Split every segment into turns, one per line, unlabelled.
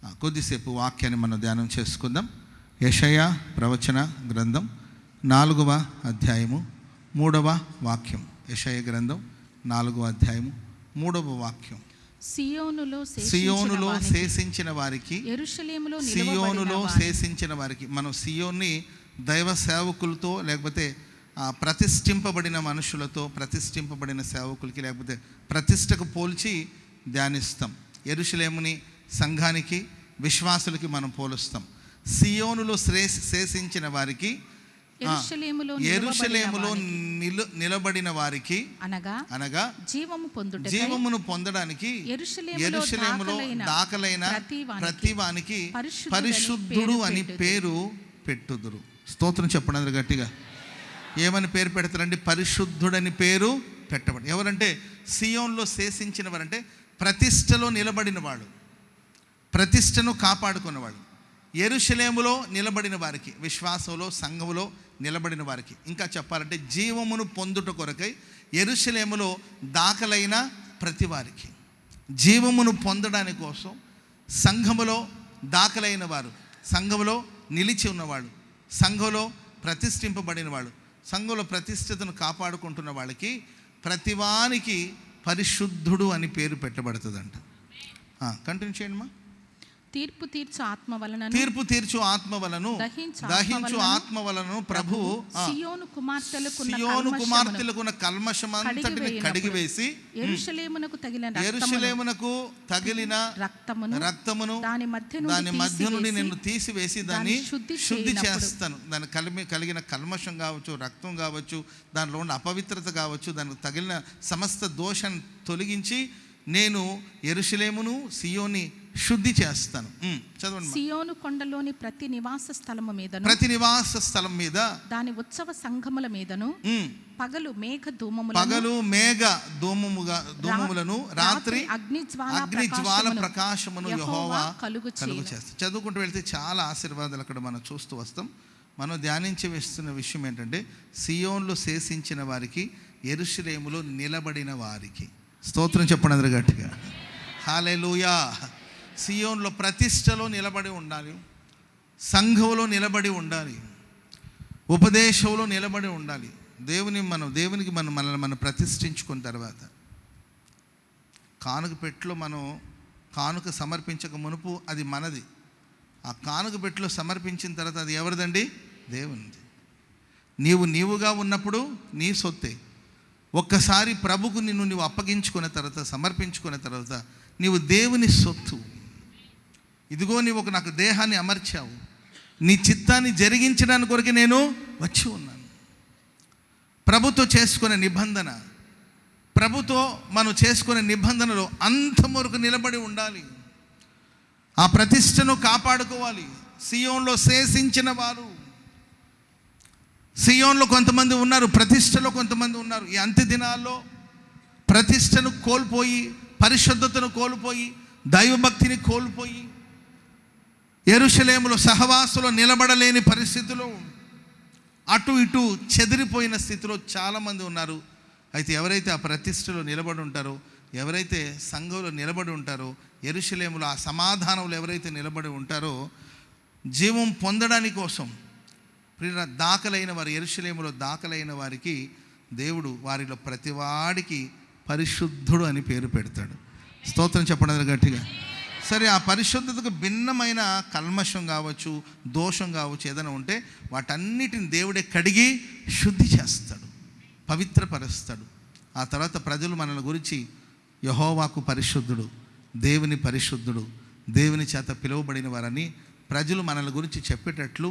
కొద్దిసేపు వాక్యాన్ని మనం ధ్యానం చేసుకుందాం. యెషయా ప్రవచన గ్రంథం 4వ అధ్యాయము 3వ వాక్యం. యెషయా గ్రంథం 4వ అధ్యాయము 3వ వాక్యం. సియోనులో శేషించిన వారికి, సియోనులో శేషించిన వారికి. మనం సియోన్ని దైవ సేవకులతో, లేకపోతే ప్రతిష్ఠింపబడిన మనుషులతో, ప్రతిష్ఠింపబడిన సేవకులకి, లేకపోతే ప్రతిష్టకు పోల్చి ధ్యానిస్తాం. యెరూషలేముని సంఘానికి, విశ్వాసులకి మనం పోలుస్తాం. సియోనులో శేషించిన వారికి, యెరూషలేములో నిలబడిన వారికి అనగా జీవమును పొందడానికి యెరూషలేములో దాఖలైన ప్రతివానికి పరిశుద్ధుడు అని పేరు పెట్టుదురు. స్తోత్రం చెప్పండి అందరూ గట్టిగా. ఏమని పేరు పెడతారండి? పరిశుద్ధుడని పేరు పెట్టబడి. ఎవరంటే సియోన్లో శేషించిన వారంటే ప్రతిష్టలో నిలబడిన వాడు, ప్రతిష్టను కాపాడుకున్నవాడు. యెరూషలేములో నిలబడిన వారికి, విశ్వాసంలో సంఘములో నిలబడిన వారికి, ఇంకా చెప్పాలంటే జీవమును పొందుట కొరకై యెరూషలేములో దాఖలైన ప్రతి వారికి, జీవమును పొందడానికి కోసం సంఘములో దాఖలైన వారు, సంఘములో నిలిచి ఉన్నవాడు, సంఘంలో ప్రతిష్ఠింపబడిన వాడు, సంఘంలో ప్రతిష్ఠతను కాపాడుకుంటున్న వాళ్ళకి ప్రతివానికి పరిశుద్ధుడు అని పేరు పెట్టబడుతుందంట. కంటిన్యూ చేయండి మా.
తీర్పు తీర్చు ఆత్మ వలన
దహించు ఆత్మ వలన ప్రభువు
సియోను
కుమార్తెలకున్న కల్మషమంతటిని కడిగివేసి
యెరూషలేమునకు
తగిలిన రక్తమును దాని మధ్య నుండి నిన్ను తీసివేసి దాన్ని శుద్ధి చేస్తాను. దాని కలిగిన కల్మషం కావచ్చు, రక్తం కావచ్చు, దానిలో ఉన్న అపవిత్రత కావచ్చు, దానికి తగిలిన సమస్త దోషాన్ని తొలగించి నేను యెరూషలేమును సియోని శుద్ధి చేస్తాను. చదవండి.
సియోను కొండలోని ప్రతి నివాస స్థలం మీద దాని ఉత్సవ సంఘముల మీదను పగలు మేఘ ధూమములను రాత్రి అగ్ని జ్వాల ప్రకాశమును యెహోవా కలుగు చేస్తాడు.
చదువుకుంటూ వెళ్తే చాలా ఆశీర్వాదాలు అక్కడ మనం చూస్తూ వస్తాం. మనం ధ్యానించి వేస్తున్న విషయం ఏంటంటే సియోన్లో శేషించిన వారికి, యెరూషలేములో నిలబడిన వారికి. స్తోత్రం చెప్పండి అందరూ గట్టిగా. హల్లెలూయా. సియోన్లో ప్రతిష్టలో నిలబడి ఉండాలి, సంఘంలో నిలబడి ఉండాలి, ఉపదేశంలో నిలబడి ఉండాలి. దేవునికి మనం ప్రతిష్ఠించుకున్న తర్వాత కానుక పెట్టెలో మనం కానుక సమర్పించక మునుపు అది మనది. ఆ కానుక పెట్టెలో సమర్పించిన తర్వాత అది ఎవరిదండి? దేవునిది. నీవుగా ఉన్నప్పుడు నీ సొత్తే. ఒక్కసారి ప్రభుకు నీవు అప్పగించుకున్న తర్వాత, సమర్పించుకున్న తర్వాత నీవు దేవుని సొత్తు. ఇదిగో నీవు నాకు దేహాన్ని అమర్చావు, నీ చిత్తాన్ని జరిగించడానికి కొరకు నేను వచ్చి ఉన్నాను. ప్రభుతో చేసుకునే నిబంధన, ప్రభుతో మనం చేసుకునే నిబంధనలో అంతవరకు నిలబడి ఉండాలి. ఆ ప్రతిష్టను కాపాడుకోవాలి. సియోన్లో శేషించిన వారు, సియోన్లో కొంతమంది ఉన్నారు, ప్రతిష్టలో కొంతమంది ఉన్నారు. ఈ అంత్య దినాల్లో ప్రతిష్టను కోల్పోయి, పరిశుద్ధతను కోల్పోయి, దైవభక్తిని కోల్పోయి, యెరూషలేములో సహవాసంలో నిలబడలేని పరిస్థితిలో, అటు ఇటు చెదిరిపోయిన స్థితిలో చాలామంది ఉన్నారు. అయితే ఎవరైతే ఆ ప్రతిష్టలో నిలబడి ఉంటారో, ఎవరైతే సంఘంలో నిలబడి ఉంటారో, యెరూషలేములో ఆ సమాధానంలో ఎవరైతే నిలబడి ఉంటారో, జీవం పొందడానికి కోసం దాఖలైన వారు, యెరూషలేములో దాఖలైన వారికి దేవుడు వారిలో ప్రతివాడికి పరిశుద్ధుడు అని పేరు పెడతాడు. స్తోత్రం చెప్పడం గట్టిగా. సరే, ఆ పరిశుద్ధతకు భిన్నమైన కల్మషం కావచ్చు, దోషం కావచ్చు, ఏదైనా ఉంటే వాటన్నిటిని దేవుడే కడిగి శుద్ధి చేస్తాడు, పవిత్రపరుస్తాడు. ఆ తర్వాత ప్రజలు మనల్ని గురించి యెహోవాకు పరిశుద్ధుడు, దేవుని పరిశుద్ధుడు, దేవుని చేత పిలువబడిన వారని ప్రజలు మనల్ని గురించి చెప్పేటట్లు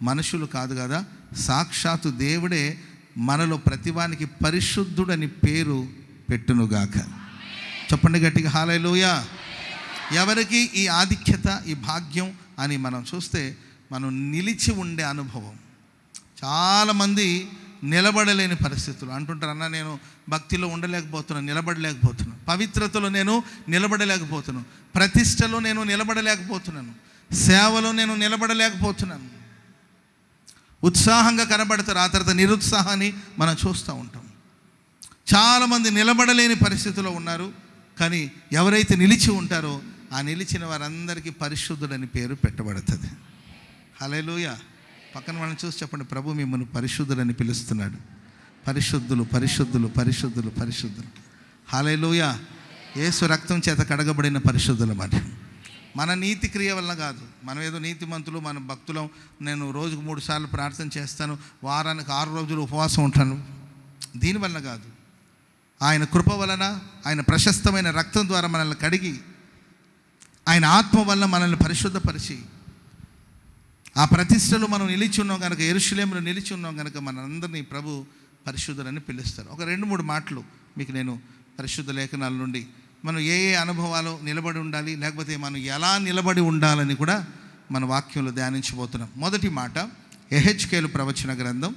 మనుషులు కాదు కదా, సాక్షాత్తు దేవుడే మనలో ప్రతివానికి పరిశుద్ధుడని పేరు పెట్టునుగాక. చెప్పండి గట్టిగా హల్లెలూయా. ఎవరికి ఈ ఆధిక్యత, ఈ భాగ్యం అని మనం చూస్తే, మనం నిలిచి ఉండే అనుభవం. చాలామంది నిలబడలేని పరిస్థితులు అంటుంటారు, అన్న నేను భక్తిలో ఉండలేకపోతున్నాను, నిలబడలేకపోతున్నాను, పవిత్రతలో నేను నిలబడలేకపోతున్నాను, ప్రతిష్టలో నేను నిలబడలేకపోతున్నాను, సేవలో నేను నిలబడలేకపోతున్నాను. ఉత్సాహంగా కనబడతారు, ఆ తర్వాత నిరుత్సాహాన్ని మనం చూస్తూ ఉంటాం. చాలామంది నిలబడలేని పరిస్థితిలో ఉన్నారు. కానీ ఎవరైతే నిలిచి ఉంటారో ఆ నిలిచిన వారందరికీ పరిశుద్ధుడని పేరు పెట్టబడుతుంది. హల్లెలూయా. పక్కన మనం చూసి చెప్పండి, ప్రభు మిమ్మల్ని పరిశుద్ధుడని పిలుస్తున్నాడు. పరిశుద్ధులు, పరిశుద్ధులు, పరిశుద్ధులు, పరిశుద్ధులు. హల్లెలూయా. యేసు రక్తం చేత కడగబడిన పరిశుద్ధులు మరి. మన నీతి క్రియ వల్ల కాదు. మనం ఏదో నీతిమంతులు, మన భక్తులం, నేను రోజుకు 3 సార్లు ప్రార్థన చేస్తాను, వారానికి 6 రోజులు ఉపవాసం ఉంటాను, దీనివల్ల కాదు. ఆయన కృప వలన, ఆయన ప్రశస్తమైన రక్తం ద్వారా మనల్ని కడిగి, ఆయన ఆత్మ వల్ల మనల్ని పరిశుద్ధపరిచి, ఆ ప్రతిష్టలో మనం నిలిచి ఉన్నాం కనుక, యెరూషలేములో నిలిచి ఉన్నాం కనుక మనందరినీ ప్రభు పరిశుద్ధులని పిలుస్తారు. ఒక 2-3 మాటలు మీకు నేను పరిశుద్ధ లేఖనాల నుండి మనం ఏ అనుభవాలు నిలబడి ఉండాలి, లేకపోతే మనం ఎలా నిలబడి ఉండాలని కూడా మన వాక్యంలో ధ్యానించబోతున్నాం. మొదటి మాట, యెహెజ్కేలు ప్రవచన గ్రంథం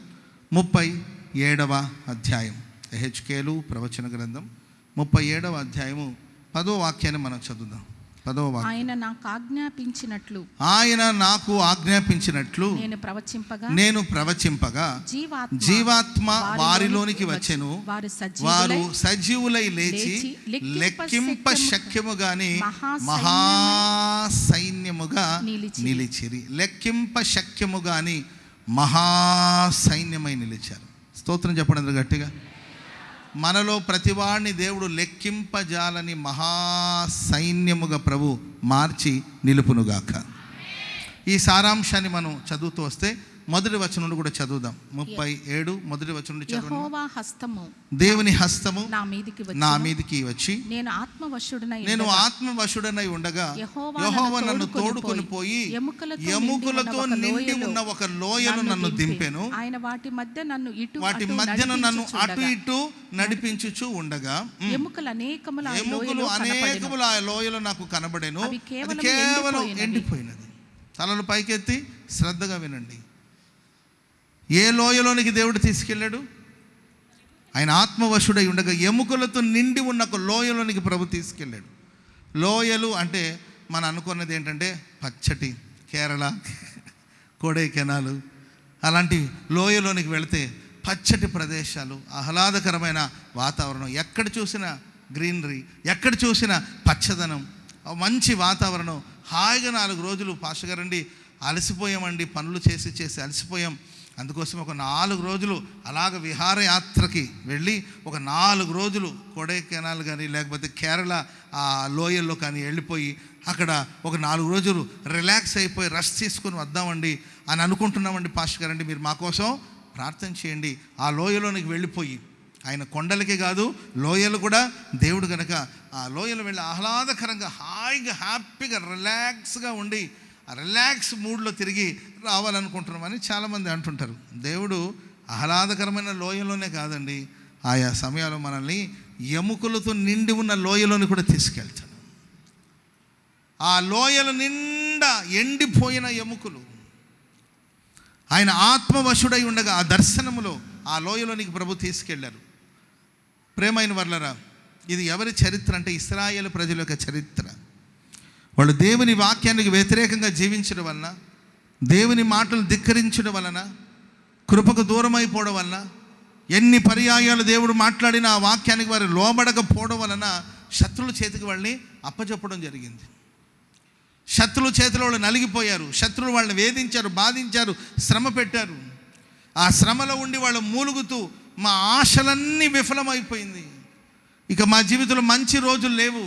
37వ అధ్యాయం. యెహెజ్కేలు ప్రవచన గ్రంథం 37వ అధ్యాయము 10వ వాక్యాన్ని మనం చదువుదాం. 10వ వాక్యం.
ఆయన నాకు ఆజ్ఞాపించినట్లు,
ఆయన నాకు ఆజ్ఞాపించినట్లు నేను ప్రవచింపగా జీవాత్మ వారిలోనికి వచ్చెను. వారు సజీవులై లేచి లెక్కింప శక్యము గాని మహాసైన్యముగా నిలిచిరి. లెక్కింప శక్యము గాని మహాసైన్యమై నిలిచారు. స్తోత్రం చెప్పండి గట్టిగా. మనలో ప్రతివాడిని దేవుడు లెక్కింపజాలని మహాసైన్యముగా ప్రభు మార్చి నిలుపునుగాక. ఈ సారాంశాన్ని మనం చదువుతూ వస్తే మొదటి వచనం నుండి కూడా చదువుదాం. 37 మొదటి వచనం నుండి చదువుదాం.
యెహోవా హస్తము,
దేవుని హస్తము నా మీదికి వచ్చి
నేను ఆత్మవశుడనై ఉండగా
యెహోవా నన్ను తోడుకొని పోయి ఎముకలతో నిండి ఉన్న ఒక లోయను నన్ను దింపెను.
ఆయన వాటి మధ్య నన్ను
అటు ఇటు నడిపించుచు ఉండగా ఎముకలు అనేకములు ఆ లోయలో నాకు కనబడెను. అది కేవలం ఎండిపోయినది. తలలు పైకెత్తి శ్రద్ధగా వినండి. ఏ లోయలోనికి దేవుడు తీసుకెళ్ళాడు? ఆయన ఆత్మవశుడై ఉండగా ఎముకలతో నిండి ఉన్న ఒక లోయలోనికి ప్రభు తీసుకెళ్ళాడు. లోయలు అంటే మనం అనుకున్నది ఏంటంటే పచ్చటి కేరళ, కొడైకెనాల్ అలాంటి లోయలోనికి వెళితే పచ్చటి ప్రదేశాలు, ఆహ్లాదకరమైన వాతావరణం, ఎక్కడ చూసినా గ్రీనరీ, ఎక్కడ చూసినా పచ్చదనం, మంచి వాతావరణం. హాయిగా 4 రోజులు పాస్టర్ గారండి అలసిపోయామండి, పనులు చేసి అలసిపోయాం, అందుకోసం ఒక 4 రోజులు అలాగ విహారయాత్రకి వెళ్ళి ఒక 4 రోజులు కొడైకెనాల్ కానీ లేకపోతే కేరళ ఆ లోయల్లో కానీ వెళ్ళిపోయి అక్కడ ఒక 4 రోజులు రిలాక్స్ అయిపోయి రెస్ట్ తీసుకొని వద్దామండి అని అనుకుంటున్నామండి. పాస్టర్ గారండి మీరు మా కోసం ప్రార్థన చేయండి. ఆ లోయలోనికి వెళ్ళిపోయి, ఆయన కొండలకే కాదు లోయలు కూడా దేవుడు కనుక ఆ లోయలు వెళ్ళి ఆహ్లాదకరంగా హాయిగా హ్యాపీగా రిలాక్స్గా ఉండి ఆ రిలాక్స్ మూడ్లో తిరిగి రావాలనుకుంటున్నామని చాలామంది అంటుంటారు. దేవుడు ఆహ్లాదకరమైన లోయలోనే కాదండి, ఆయా సమయాల్లో మనల్ని ఎముకలతో నిండి ఉన్న లోయలోని కూడా తీసుకెళ్తాడు. ఆ లోయల నిండా ఎండిపోయిన ఎముకలు, ఆయన ఆత్మవశుడై ఉండగా ఆ దర్శనములో ఆ లోయలోనికి ప్రభు తీసుకెళ్లారు. ప్రేమైన వర్లరా, ఇది ఎవరి చరిత్ర అంటే ఇశ్రాయేలు ప్రజల యొక్క చరిత్ర. వాళ్ళు దేవుని వాక్యానికి వ్యతిరేకంగా జీవించడం వలన, దేవుని మాటలు ధిక్కరించడం వలన, కృపకు దూరం అయిపోవడం వలన, ఎన్ని పర్యాయాలు దేవుడు మాట్లాడిన ఆ వాక్యానికి వారు లోబడకపోవడం వలన శత్రువుల చేతికి వాళ్ళని అప్పచెప్పడం జరిగింది. శత్రువుల చేతిలో వాళ్ళు నలిగిపోయారు. శత్రువులు వాళ్ళని వేధించారు, బాధించారు, శ్రమ పెట్టారు. ఆ శ్రమలో ఉండి వాళ్ళు మూలుగుతూ మా ఆశలన్నీ విఫలమైపోయింది, ఇక మా జీవితంలో మంచి రోజులు లేవు,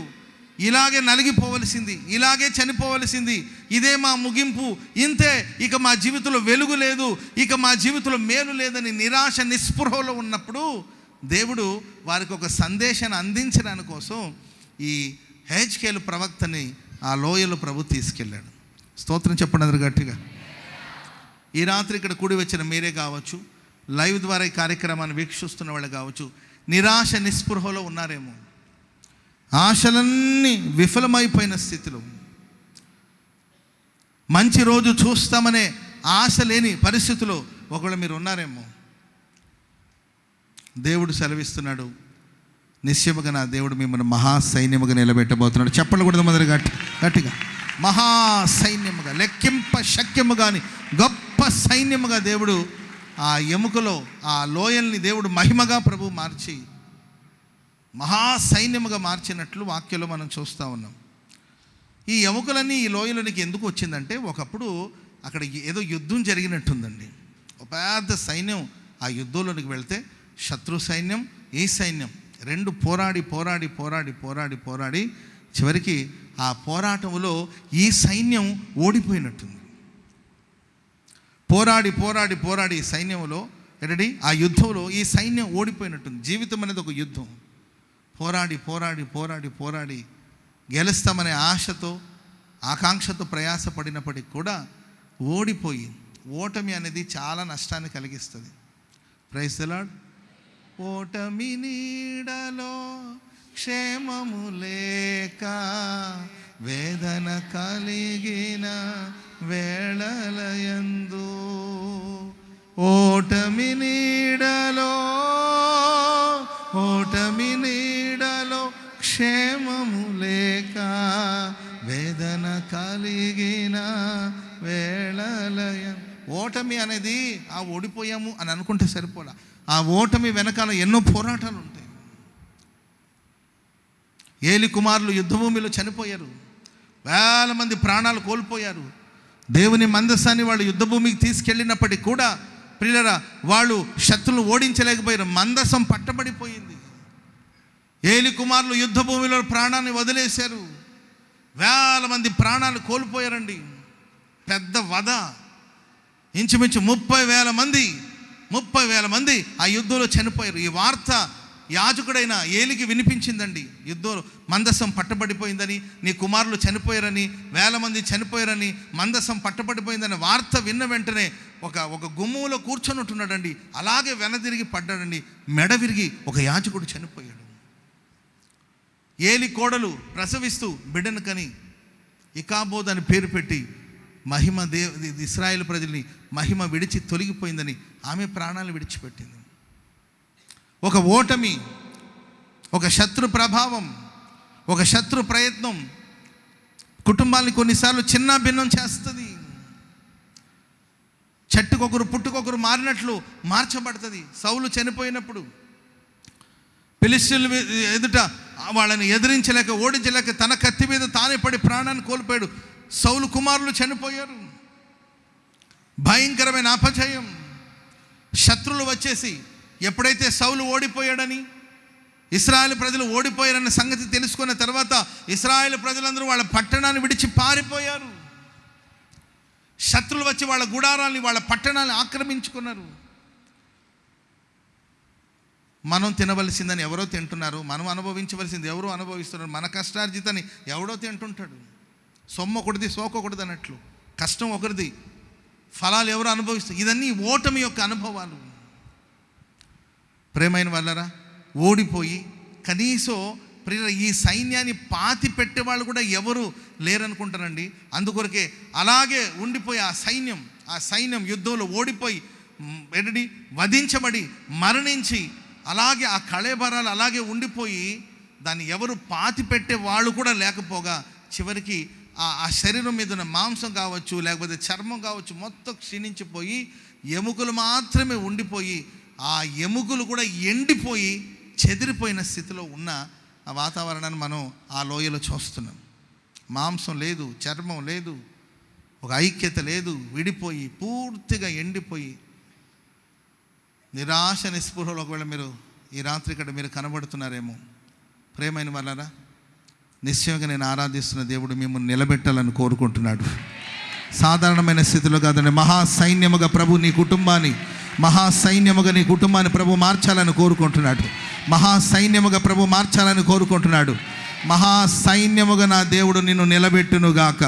ఇలాగే నలిగిపోవలసింది, ఇలాగే చనిపోవలసింది, ఇదే మా ముగింపు, ఇంతే, ఇక మా జీవితంలో వెలుగు లేదు, ఇక మా జీవితంలో మేలు లేదని నిరాశ నిస్పృహలో ఉన్నప్పుడు దేవుడు వారికి ఒక సందేశాన్ని అందించడానికి కోసం ఈ యెహెజ్కేలు ప్రవక్తని ఆ లోయలో ప్రభు తీసుకెళ్ళాడు. స్తోత్రం చెప్పండి అందరు గట్టిగా. ఈ రాత్రి ఇక్కడ కూడి వచ్చిన మీరే కావచ్చు, లైవ్ ద్వారా ఈ కార్యక్రమాన్ని వీక్షిస్తున్న వాళ్ళు కావచ్చు, నిరాశ నిస్పృహలో ఉన్నారేమో, ఆశలన్నీ విఫలమైపోయిన స్థితిలో, మంచి రోజు చూస్తామనే ఆశ లేని పరిస్థితిలో ఒకవేళ మీరు ఉన్నారేమో. దేవుడు సెలవిస్తున్నాడు, నిశ్చయముగా నా దేవుడు మిమ్మల్ని మహాసైన్యముగా నిలబెట్టబోతున్నాడు. చెప్పలు కూడా మొదలు గట్టిగా. మహాసైన్యముగా, లెక్కింప శక్యము కానీ గొప్ప సైన్యముగా దేవుడు ఆ ఎముకలో ఆ లోయల్ని దేవుడు మహిమగా ప్రభు మార్చి మహాసైన్యముగా మార్చినట్లు వాక్యంలో మనం చూస్తూ ఉన్నాం. ఈ ఎముకలన్నీ ఈ లోయలోనికి ఎందుకు వచ్చిందంటే, ఒకప్పుడు అక్కడ ఏదో యుద్ధం జరిగినట్టుందండి. ఒక పెద్ద సైన్యం ఆ యుద్ధంలోనికి వెళ్తే శత్రు సైన్యం, ఈ సైన్యం రెండు పోరాడి చివరికి ఆ పోరాటంలో ఈ సైన్యం ఓడిపోయినట్టుంది. పోరాడి ఈ సైన్యంలో ఆ యుద్ధంలో ఈ సైన్యం ఓడిపోయినట్టుంది. జీవితం అనేది ఒక యుద్ధం. పోరాడి గెలుస్తామనే ఆశతో ఆకాంక్షతో ప్రయాసపడినప్పటికీ కూడా ఓడిపోయి, ఓటమి అనేది చాలా నష్టాన్ని కలిగిస్తుంది. Praise the lord. ఓటమి నీడలో క్షేమము లేక వేదన కలిగిన వేళలయందు, ఓటమి నీడలో క్షేమము లేక వేదన కలిగిన వేళలయం. ఓటమి అనేది ఆ ఓడిపోయాము అని అనుకుంటే సరిపోలా. ఆ ఓటమి వెనకాల ఎన్నో పోరాటాలు ఉంటాయి. ఏలి కుమారులు యుద్ధభూమిలో చనిపోయారు, వేల మంది ప్రాణాలు కోల్పోయారు. దేవుని మందసాన్ని వాళ్ళు యుద్ధభూమికి తీసుకెళ్ళినప్పటికీ కూడా ప్రియులరా, వాళ్ళు శత్రువులు ఓడించలేకపోయారు. మందసం పట్టబడిపోయింది. ఏలి కుమారులు యుద్ధభూమిలో ప్రాణాన్ని వదిలేశారు. వేల మంది ప్రాణాలు కోల్పోయారండి. పెద్ద వధ. ఇంచుమించు 30,000 మంది ఆ యుద్ధంలో చనిపోయారు. ఈ వార్త యాజకుడైన ఏలికి వినిపించిందండి. యుద్ధంలో మందసం పట్టబడిపోయిందని, నీ కుమారులు చనిపోయారని, 1000 మంది చనిపోయారని, మందసం పట్టబడిపోయిందని వార్త విన్న వెంటనే ఒక గుమ్మంలో కూర్చొని ఉంటున్నాడండి. అలాగే వెనదిరిగి పడ్డాడండి. మెడ విరిగి ఒక యాజకుడు చనిపోయాడు. ఏలి కోడలు ప్రసవిస్తూ బిడ్డను కని ఇకాబోద్ అని పేరు పెట్టి ఇశ్రాయేలు ప్రజల్ని మహిమ విడిచి తొలగిపోయిందని ఆమె ప్రాణాలు విడిచిపెట్టింది. ఒక ఓటమి, ఒక శత్రు ప్రభావం, ఒక శత్రు ప్రయత్నం కుటుంబాన్ని కొన్నిసార్లు చిన్న భిన్నం చేస్తుంది. చెట్టుకొకరు పుట్టుకొకరు మారినట్లు మార్చబడుతుంది. సౌలు చనిపోయినప్పుడు ఫిలిష్తీయుల ఎదుట వాళ్ళని ఎదిరించలేక, ఓడించలేక తన కత్తి మీద తానే పడి ప్రాణాన్ని కోల్పోయాడు. సౌలు కుమారులు చనిపోయారు. భయంకరమైన అపజయం. శత్రువులు వచ్చేసి ఎప్పుడైతే సౌలు ఓడిపోయాడని, ఇశ్రాయేలు ప్రజలు ఓడిపోయారన్న సంగతి తెలుసుకున్న తర్వాత ఇశ్రాయేలు ప్రజలందరూ వాళ్ళ పట్టణాన్ని విడిచి పారిపోయారు. శత్రువులు వచ్చి వాళ్ళ గుడారాల్ని, వాళ్ళ పట్టణాన్ని ఆక్రమించుకున్నారు. మనం తినవలసిందని ఎవరో తింటున్నారు, మనం అనుభవించవలసింది ఎవరో అనుభవిస్తున్నారు. మన కష్టార్జితాన్ని ఎవడో తింటుంటాడు. సొమ్ము ఒకటిది, సోకొకటిది అన్నట్లు. కష్టం ఒకరిది, ఫలాలు ఎవరు అనుభవిస్తారు. ఇదన్నీ ఓటమి యొక్క అనుభవాలు. ప్రేమైన వాళ్ళరా, ఓడిపోయి కనీసం ఈ సైన్యాన్ని పాతి పెట్టేవాళ్ళు కూడా ఎవరు లేరనుకుంటారండి. అందుకొరకే అలాగే ఉండిపోయి ఆ సైన్యం యుద్ధంలో ఓడిపోయి వధించబడి మరణించి అలాగే ఆ కళేబరాలు అలాగే ఉండిపోయి దాన్ని ఎవరు పాతి పెట్టే వాళ్ళు కూడా లేకపోగా చివరికి ఆ శరీరం మీద ఉన్న మాంసం కావచ్చు, లేకపోతే చర్మం కావచ్చు, మొత్తం క్షీణించిపోయి ఎముకలు మాత్రమే ఉండిపోయి, ఆ ఎముకలు కూడా ఎండిపోయి చెదిరిపోయిన స్థితిలో ఉన్న ఆ వాతావరణాన్ని మనం ఆ లోయలో చూస్తున్నాం. మాంసం లేదు, చర్మం లేదు, ఒక ఐక్యత లేదు, విడిపోయి పూర్తిగా ఎండిపోయి నిరాశ నిస్పృహలో ఒకవేళ మీరు ఈ రాత్రి ఇక్కడ మీరు కనబడుతున్నారేమో. ప్రేమైన వాళ్ళరా, నిశ్చయంగా నేను ఆరాధిస్తున్న దేవుడు మిమ్మల్ని నిలబెట్టాలని కోరుకుంటున్నాడు. సాధారణమైన స్థితిలో కాదండి, మహాసైన్యముగా ప్రభు నీ కుటుంబాన్ని ప్రభు మార్చాలని కోరుకుంటున్నాడు. మహాసైన్యముగా ప్రభు మార్చాలని కోరుకుంటున్నాడు. మహాసైన్యముగా నా దేవుడు నిన్ను నిలబెట్టునుగాక.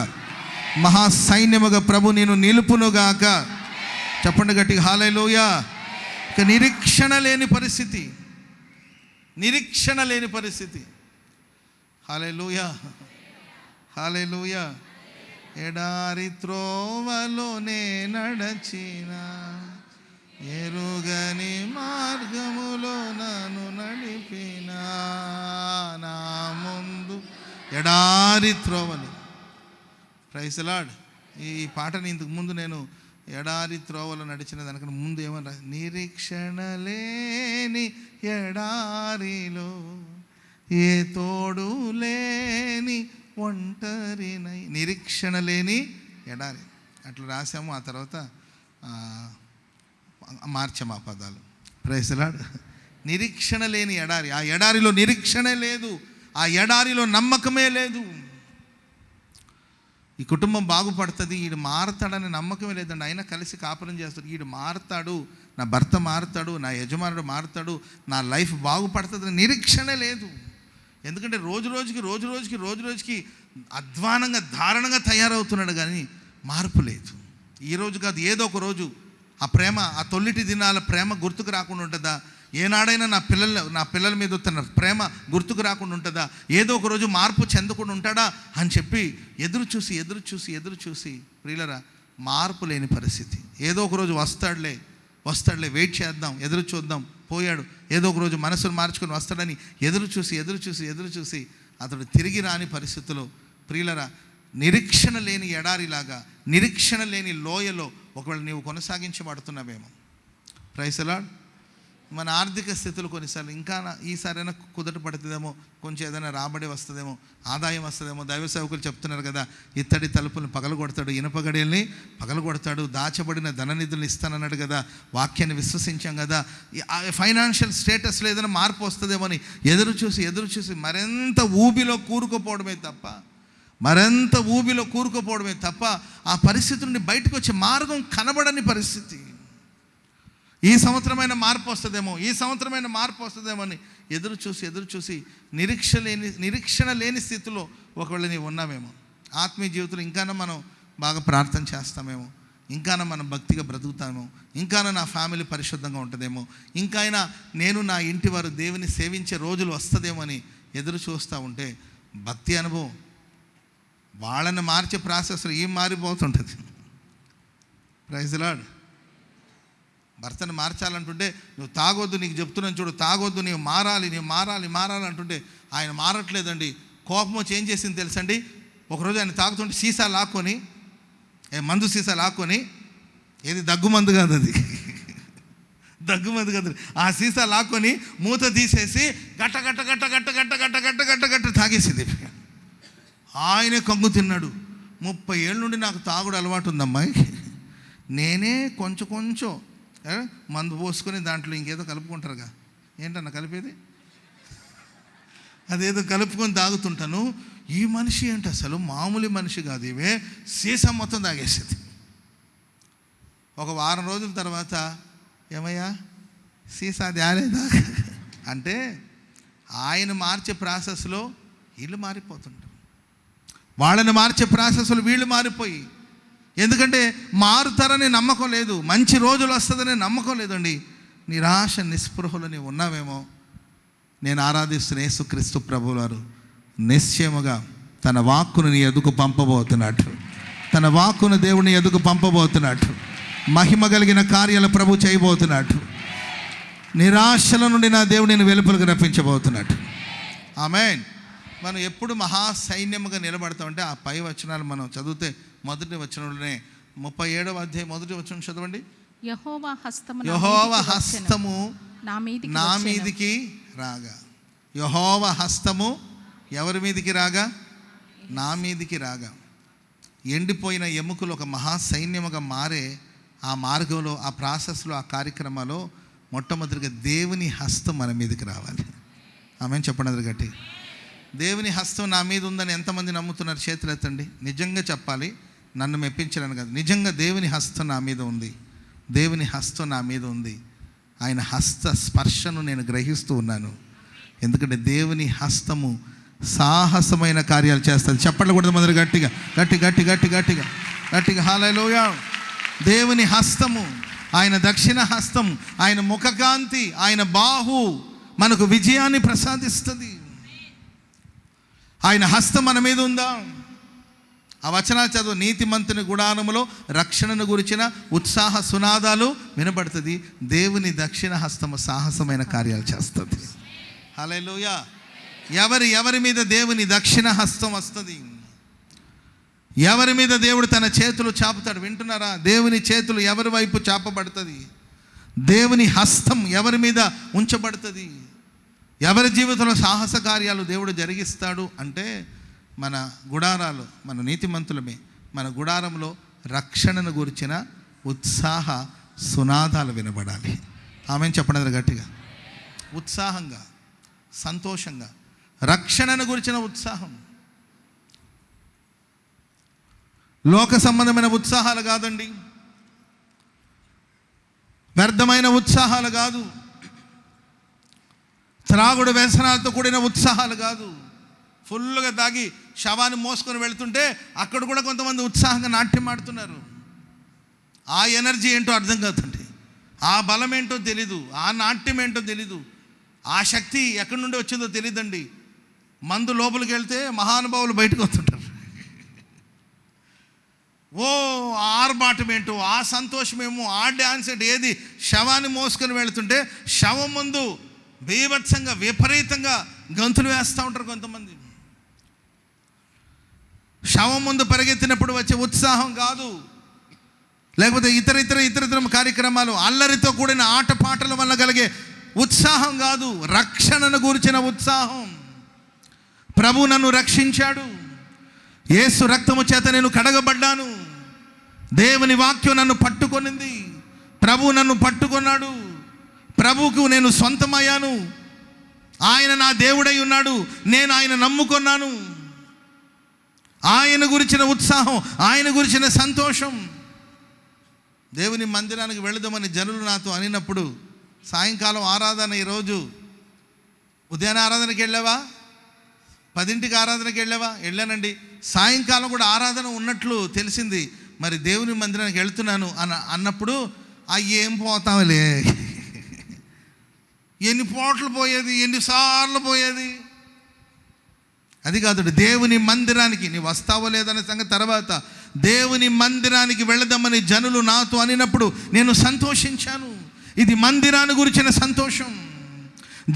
మహాసైన్యముగా ప్రభు నిన్ను నిలుపునుగాక. చెప్పండి గట్టిగా హల్లెలూయా. ఇక నిరీక్షణ లేని పరిస్థితి. హల్లెలూయా, హల్లెలూయా. ఎడారి త్రోవలోనే నడచిన, ఎరుగని మార్గములో నన్ను నడిపిన, నా ముందు ఎడారి త్రోవలు. Praise the lord. ఈ పాటని ఇంతకు ముందు నేను ఎడారి త్రోవలో నడిచిన దానికన్నా ముందు ఏమన్నా, నిరీక్షణ లేని ఎడారిలో ఏ తోడు లేని ఒంటరినై. నిరీక్షణ లేని ఎడారి అట్లా రాసాము. ఆ తర్వాత మార్చాము ఆ పదాలు. Praise the lord. నిరీక్షణ లేని ఎడారి. ఆ ఎడారిలో నిరీక్షణే లేదు, ఆ ఎడారిలో నమ్మకమే లేదు. ఈ కుటుంబం బాగుపడుతుంది, వీడు మారతాడని నమ్మకమే లేదండి. అయినా కలిసి కాపురం చేస్తాడు. వీడు మారతాడు, నా భర్త మారతాడు, నా యజమానుడు మారతాడు, నా లైఫ్ బాగుపడుతుంది, నిరీక్షణే లేదు. ఎందుకంటే రోజు రోజుకి అధ్వానంగా దారుణంగా తయారవుతున్నాడు, కానీ మార్పు లేదు. ఈరోజు కాదు, ఏదో ఒక రోజు ఆ ప్రేమ, ఆ తొల్లిటి దినాల ప్రేమ గుర్తుకు రాకుండా ఉంటుందా? ఏనాడైనా నా పిల్లల మీద తన ప్రేమ గుర్తుకు రాకుండా ఉంటుందా? ఏదో ఒక రోజు మార్పు చెందకుండా ఉంటాడా అని చెప్పి ఎదురు చూసి ప్రియులరా, మార్పు లేని పరిస్థితి. ఏదో ఒక రోజు వస్తాడులే వెయిట్ చేద్దాం, ఎదురు చూద్దాం, పోయాడు, ఏదో ఒక రోజు మనసును మార్చుకొని వస్తాడని ఎదురు చూసి అతడు తిరిగి రాని పరిస్థితుల్లో ప్రియులరా, నిరీక్షణ లేని ఎడారిలాగా, నిరీక్షణ లేని లోయలో ఒకవేళ నీవు కొనసాగించబడుతున్నావేమో. Praise the lord. మన ఆర్థిక స్థితులు కొన్నిసార్లు ఇంకా ఈసారైనా కుదట పడుతుందేమో, కొంచెం ఏదైనా రాబడి వస్తుందేమో, ఆదాయం వస్తుందేమో. దైవ సేవకులు చెప్తున్నారు కదా, ఇత్తడి తలుపులను పగలగొడతాడు, ఇనుప గడియల్ని పగలగొడతాడు, దాచబడిన ధననిధులను ఇస్తానన్నాడు కదా, వాక్యాన్ని విశ్వసించాం కదా. ఫైనాన్షియల్ స్టేటస్లో ఏదైనా మార్పు వస్తుందేమో అని ఎదురు చూసి మరింత ఊబిలో కూరుకుపోవడమే తప్ప ఆ పరిస్థితి నుండి బయటకు వచ్చే మార్గం కనబడని పరిస్థితి. ఈ సంవత్సరమైన మార్పు వస్తుందేమో అని ఎదురు చూసి నిరీక్షణ లేని స్థితిలో ఒకవేళ నీవు ఉన్నామేమో. ఆత్మీయ జీవితంలో ఇంకాన మనం బాగా ప్రార్థన చేస్తామేమో, ఇంకాన మనం భక్తిగా బ్రతుకుతామేమో, ఇంకాన నా ఫ్యామిలీ పరిశుద్ధంగా ఉంటుందేమో, ఇంకైనా నేను నా ఇంటి వారు దేవుని సేవించే రోజులు వస్తుందేమో అని ఎదురు చూస్తూ ఉంటే భక్తి అనుభవం వాళ్ళని మార్చే ప్రాసెస్లో ఏం మారిపోతుంటుంది. Praise the lord. భర్తను మార్చాలంటుంటే నువ్వు తాగొద్దు, నీకు చెప్తున్నాను చూడు, తాగొద్దు, నీవు మారాలి అంటుంటే ఆయన మారట్లేదండి. కోపం వచ్చి ఏం చేసింది తెలుసండి? ఒకరోజు ఆయన తాగుతుంటే మందు సీసా లాక్కొని, ఏది దగ్గుమందు కాదు అది, ఆ సీసా లాక్కొని మూత తీసేసి గట్ట తాగేసింది. ఆయనే కంగు తిన్నాడు. 30 ఏళ్ళ నుండి నాకు తాగుడు అలవాటు ఉందమ్మాయి, నేనే కొంచెం మందు పోసుకొని దాంట్లో ఇంకేదో కలుపుకుంటారుగా, ఏంటన్నా కలిపేది, అదేదో కలుపుకొని తాగుతుంటాను. ఈ మనిషి ఏంటి అసలు మామూలు మనిషి కాదు, ఇవే సీసా మొత్తం తాగేసేది. ఒక వారం రోజుల తర్వాత, ఏమయ్యా సీసా తేలేదా అంటే, ఆయన మార్చే ప్రాసెస్లో వీళ్ళు మారిపోతుంటారు, వాళ్ళని మార్చే ప్రాసెస్లో వీళ్ళు మారిపోయి, ఎందుకంటే మారుతారని నమ్మకం లేదు, మంచి రోజులు వస్తుందనే నమ్మకం లేదండి. నిరాశ నిస్పృహలో నీవు ఉన్నావేమో. నేను ఆరాధిస్తున్న యేసుక్రీస్తు ప్రభువు వారు నిశ్చయముగా తన వాక్కును నీ ఎదుగు పంపబోతున్నాడు, తన వాక్కును దేవుని ఎదుగు పంపబోతున్నాడు, మహిమ కలిగిన కార్యాలు ప్రభు చేయబోతున్నాడు, నిరాశల నుండి నా దేవుడిని వెలుపలకు రప్పించబోతున్నాడు. ఆమేన్. మనం ఎప్పుడు మహాసైన్యముగా నిలబడతామంటే ఆ పై వచనాలు మనం చదివితే, మొదటి వచనంలోనే 37వ అధ్యాయం మొదటి వచనం చదవండి.
యెహోవా
హస్తము నా మీదికి రాగా. యెహోవా హస్తము ఎవరి మీదికి రాగా? నా మీదికి రాగా. ఎండిపోయిన ఎముకలు ఒక మహాసైన్యముగా మారే ఆ మార్గంలో, ఆ ప్రాసెస్లో, ఆ కార్యక్రమాల్లో మొట్టమొదటిగా దేవుని హస్తం మన మీదకి రావాలి. ఆమేన్ చెప్పండి గట్టి. దేవుని హస్తం నా మీద ఉందని ఎంతమంది నమ్ముతున్నారు? చేతులు ఎత్తండి. నిజంగా చెప్పాలి, నన్ను మెప్పించలేను కాదు, నిజంగా దేవుని హస్తం నా మీద ఉంది, దేవుని హస్తం నా మీద ఉంది. ఆయన హస్త స్పర్శను నేను గ్రహిస్తూ ఉన్నాను. ఎందుకంటే దేవుని హస్తము సాహసమైన కార్యాలు చేస్తుంది. చెప్పండి కూడా మొదలు గట్టిగా హల్లెలూయా. దేవుని హస్తము, ఆయన దక్షిణ హస్తం, ఆయన ముఖకాంతి, ఆయన బాహు మనకు విజయాన్ని ప్రసాదిస్తుంది. ఆయన హస్తం మన మీద ఉందా? ఆ వచనాలు చదువు. నీతిమంతుని గుడారములో రక్షణను గురించిన ఉత్సాహ సునాదాలు వినబడుతుంది. దేవుని దక్షిణ హస్తము సాహసమైన కార్యాలు చేస్తుంది. హల్లెలూయా. ఎవరి మీద దేవుని దక్షిణ హస్తం వస్తుంది? ఎవరి మీద దేవుడు తన చేతులు చాపుతాడు? వింటున్నారా? దేవుని చేతులు ఎవరి వైపు చాపబడుతుంది? దేవుని హస్తం ఎవరి మీద ఉంచబడుతుంది? ఎవరి జీవితంలో సాహస కార్యాలు దేవుడు జరిగిస్తాడు అంటే మన గుడారాలు, మన నీతిమంతులమే, మన గుడారంలో రక్షణను గురించిన ఉత్సాహ సునాదాలు వినబడాలి. ఆమె చెప్పండి గట్టిగా. ఉత్సాహంగా, సంతోషంగా, రక్షణను గురించిన ఉత్సాహం. లోక సంబంధమైన ఉత్సాహాలు కాదండి, వ్యర్థమైన ఉత్సాహాలు కాదు, త్రాగుడు వ్యసనాలతో కూడిన ఉత్సాహాలు కాదు. ఫుల్గా తాగి శవాన్ని మోసుకొని వెళ్తుంటే అక్కడ కూడా కొంతమంది ఉత్సాహంగా నాట్యం ఆడుతున్నారు. ఆ ఎనర్జీ ఏంటో అర్థం కాదండి, ఆ బలం ఏంటో తెలీదు, ఆ నాట్యం ఏంటో తెలీదు, ఆ శక్తి ఎక్కడి నుండి వచ్చిందో తెలియదండి. మందు లోపలికి వెళ్తే మహానుభావులు బయటకు వస్తుంటారు. ఓ ఆర్భాటం ఏంటో, ఆ సంతోషమేమో, ఆ డ్యాన్స్ ఏంటో, ఏది శవాన్ని మోసుకొని వెళుతుంటే శవం ముందు బీభత్సంగా విపరీతంగా గంతులు వేస్తూ ఉంటారు కొంతమంది. శవం ముందు పరిగెత్తినప్పుడు వచ్చే ఉత్సాహం కాదు, లేకపోతే ఇతర కార్యక్రమాలు, అల్లరితో కూడిన ఆటపాటల వల్ల కలిగే ఉత్సాహం కాదు, రక్షణను గురించిన ఉత్సాహం. ప్రభు నన్ను రక్షించాడు, యేసు రక్తము చేత నేను కడగబడ్డాను, దేవుని వాక్యం నన్ను పట్టుకొనింది, ప్రభు నన్ను పట్టుకున్నాడు, ప్రభువుకు నేను సొంతమయ్యాను, ఆయన నా దేవుడై ఉన్నాడు, నేను ఆయన నమ్ముకున్నాను. ఆయన గురించిన ఉత్సాహం, ఆయన గురించిన సంతోషం. దేవుని మందిరానికి వెళదామని జనులు నాతో అనినప్పుడు, సాయంకాలం ఆరాధన, ఈరోజు ఉదయాన్నే ఆరాధనకి వెళ్ళావా, 10ంటికి ఆరాధనకి వెళ్ళావా? వెళ్ళానండి. సాయంకాలం కూడా ఆరాధన ఉన్నట్లు తెలిసింది. మరి దేవుని మందిరానికి వెళ్తున్నాను అన్నప్పుడు ఏం పోతాంలే, ఎన్ని పోట్లు పోయేది, ఎన్నిసార్లు పోయేది, అది కాదు. దేవుని మందిరానికి నీవు వస్తావో లేదనే సంగతి తర్వాత, దేవుని మందిరానికి వెళదామని జనులు నాతో అనినప్పుడు నేను సంతోషించాను. ఇది మందిరాన్ని గురించిన సంతోషం.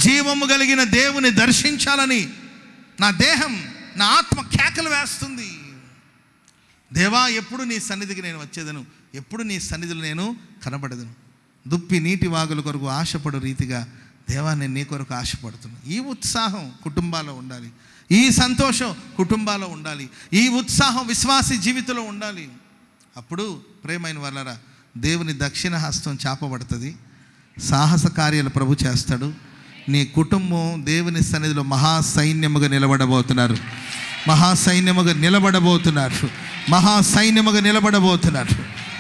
జీవము కలిగిన దేవుని దర్శించాలని నా దేహం, నా ఆత్మ కేకలు వేస్తుంది. దేవా, ఎప్పుడు నీ సన్నిధికి నేను వచ్చేదను, ఎప్పుడు నీ సన్నిధిలో నేను కనబడదను. దుప్పి నీటి వాగుల కొరకు ఆశపడు రీతిగా దేవా, నేను నీ కొరకు ఆశపడుతున్నాను. ఈ ఉత్సాహం కుటుంబాల్లో ఉండాలి, ఈ సంతోషం కుటుంబాల్లో ఉండాలి, ఈ ఉత్సాహం విశ్వాసి జీవితంలో ఉండాలి. అప్పుడు ప్రేమైన వాళ్ళరా, దేవుని దక్షిణ హస్తం చాపబడుతుంది, సాహస కార్యాలు ప్రభు చేస్తాడు. నీ కుటుంబం దేవుని సన్నిధిలో మహాసైన్యముగా నిలబడబోతున్నారు, మహాసైన్యముగా నిలబడబోతున్నారు, మహాసైన్యముగా నిలబడబోతున్నారు.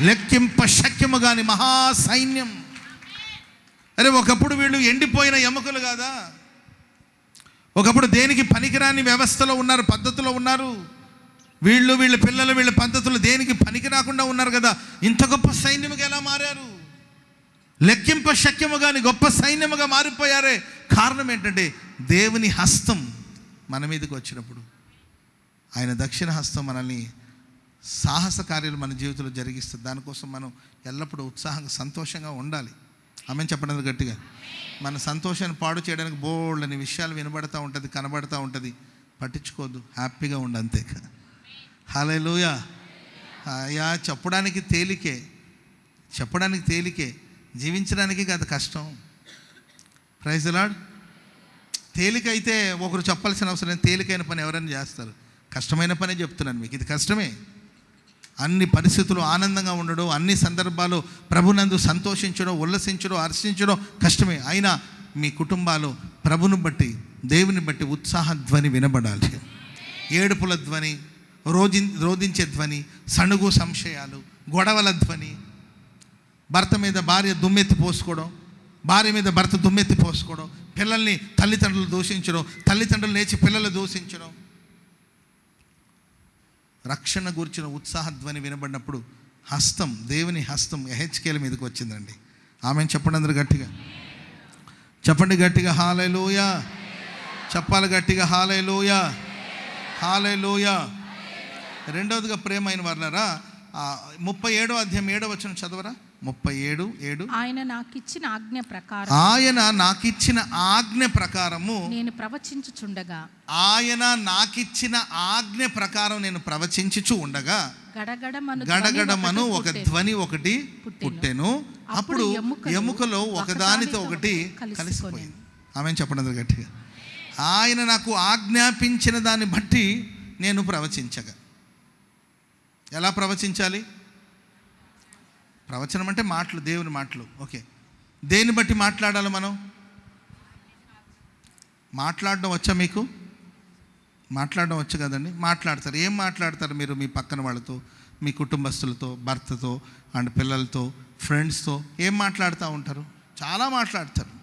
లెక్కింప శక్యము కాని మహాసైన్యం. అరే, ఒకప్పుడు వీళ్ళు ఎండిపోయిన ఎముకలు కాదా, ఒకప్పుడు దేనికి పనికిరాని వ్యవస్థలో ఉన్నారు, పద్ధతిలో ఉన్నారు. వీళ్ళ పిల్లలు, వీళ్ళ పద్ధతులు దేనికి పనికి రాకుండా ఉన్నారు కదా. ఇంత గొప్ప సైన్యముగా ఎలా మారారు? లెక్కింప శక్యము కానీ గొప్ప సైన్యముగా మారిపోయారే. కారణం ఏంటంటే దేవుని హస్తం మన మీదకి వచ్చినప్పుడు, ఆయన దక్షిణ హస్తం మనల్ని సాహస కార్యాలు మన జీవితంలో జరిగిస్తుంది. దానికోసం మనం ఎల్లప్పుడూ ఉత్సాహంగా సంతోషంగా ఉండాలి. ఆమె చెప్పండి గట్టిగా. మన సంతోషాన్ని పాడు చేయడానికి బోల్డని విషయాలు వినబడతా ఉంటుంది, కనబడతా ఉంటుంది. పట్టించుకోవద్దు, హ్యాపీగా ఉండు అంతే. హల్లెలూయా. అయ్యా, చెప్పడానికి తేలికే, జీవించడానికి కాదు కష్టం. Praise the lord. తేలికైతే ఒకరు చెప్పాల్సిన అవసరం లేదు, తేలికైన పని ఎవరైనా చేస్తారు. కష్టమైన పనే చెప్తున్నాను మీకు, ఇది కష్టమే. అన్ని పరిస్థితులు ఆనందంగా ఉండడం, అన్ని సందర్భాలు ప్రభునందు సంతోషించడం, ఉల్లసించడం, హర్షించడం కష్టమే. అయినా మీ కుటుంబాలు ప్రభుని బట్టి, దేవుని బట్టి ఉత్సాహ ధ్వని వినబడాలి. ఏడుపుల ధ్వని, రోధించే ధ్వని, సణుగు సంశయాలు, గొడవల ధ్వని, భర్త మీద భార్య దుమ్మెత్తి పోసుకోవడం, భార్య మీద భర్త దుమ్మెత్తి పోసుకోవడం, పిల్లల్ని తల్లిదండ్రులు దూషించడం, తల్లిదండ్రులు లేచి పిల్లలు దూషించడం. రక్షణ గురించిన ఉత్సాహ ధ్వని వినబడినప్పుడు హస్తం, దేవుని హస్తం ఎహెచ్కేల మీదకి వచ్చిందండి. ఆమెను చెప్పండి అందరూ గట్టిగా, చెప్పండి గట్టిగా హల్లెలూయా. చెప్పాలి గట్టిగా హల్లెలూయా, హల్లెలూయా. రెండవదిగా ప్రేమైన వారలారా, 37వ అధ్యాయం 7వ వచనం చదవరా. 37:7.
ఆయన నాకిచ్చిన ఆజ్ఞ ప్రకారము నేను ప్రవచించుచుండగా,
ఆయన నాకిచ్చిన ఆజ్ఞ ప్రకారం నేను ప్రవచించుచు ఉండగా గడగడమను ఒక ధ్వని ఒకటి పుట్టెను. అప్పుడు ఎముకలో ఒకదానితో ఒకటి కలిసిపోయింది. ఆమె చెప్పండి గట్టిగా. ఆయన నాకు ఆజ్ఞాపించిన దాన్ని బట్టి నేను ప్రవచించగా. ఎలా ప్రవచించాలి? ప్రవచనం అంటే మాటలు, దేవుని మాటలు. ఓకే, దేన్ని బట్టి మాట్లాడాలి మనం? మాట్లాడడం వచ్చా మీకు? మాట్లాడడం వచ్చు కదండి. మాట్లాడతారు. ఏం మాట్లాడతారు మీరు? మీ పక్కన వాళ్ళతో, మీ కుటుంబస్తులతో, భర్తతో అండ్ పిల్లలతో, ఫ్రెండ్స్తో ఏం మాట్లాడుతూ ఉంటారు? చాలా మాట్లాడతారు.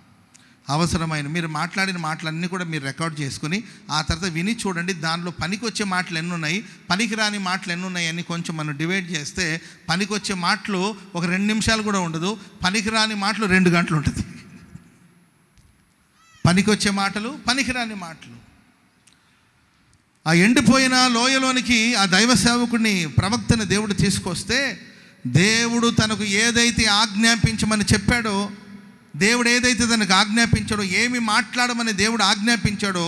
అవసరమైన మీరు మాట్లాడిన మాటలన్నీ కూడా మీరు రికార్డ్ చేసుకుని ఆ తర్వాత విని చూడండి. దానిలో పనికొచ్చే మాటలు ఎన్ని ఉన్నాయి, పనికిరాని మాటలు ఎన్ని ఉన్నాయి అని కొంచెం మనం డివైడ్ చేస్తే పనికొచ్చే మాటలు ఒక 2 నిమిషాలు కూడా ఉండదు, పనికిరాని మాటలు 2 గంటలు ఉంటుంది. పనికొచ్చే మాటలు, పనికిరాని మాటలు. ఆ ఎండిపోయిన లోయలోనికి ఆ దైవ సేవకుడిని, ప్రవక్తని దేవుడు తీసుకొస్తే, దేవుడు తనకు ఏదైతే ఆజ్ఞాపించమని చెప్పాడో, దేవుడు ఏదైతే తనకు ఆజ్ఞాపించాడో, ఏమి మాట్లాడమని దేవుడు ఆజ్ఞాపించాడో,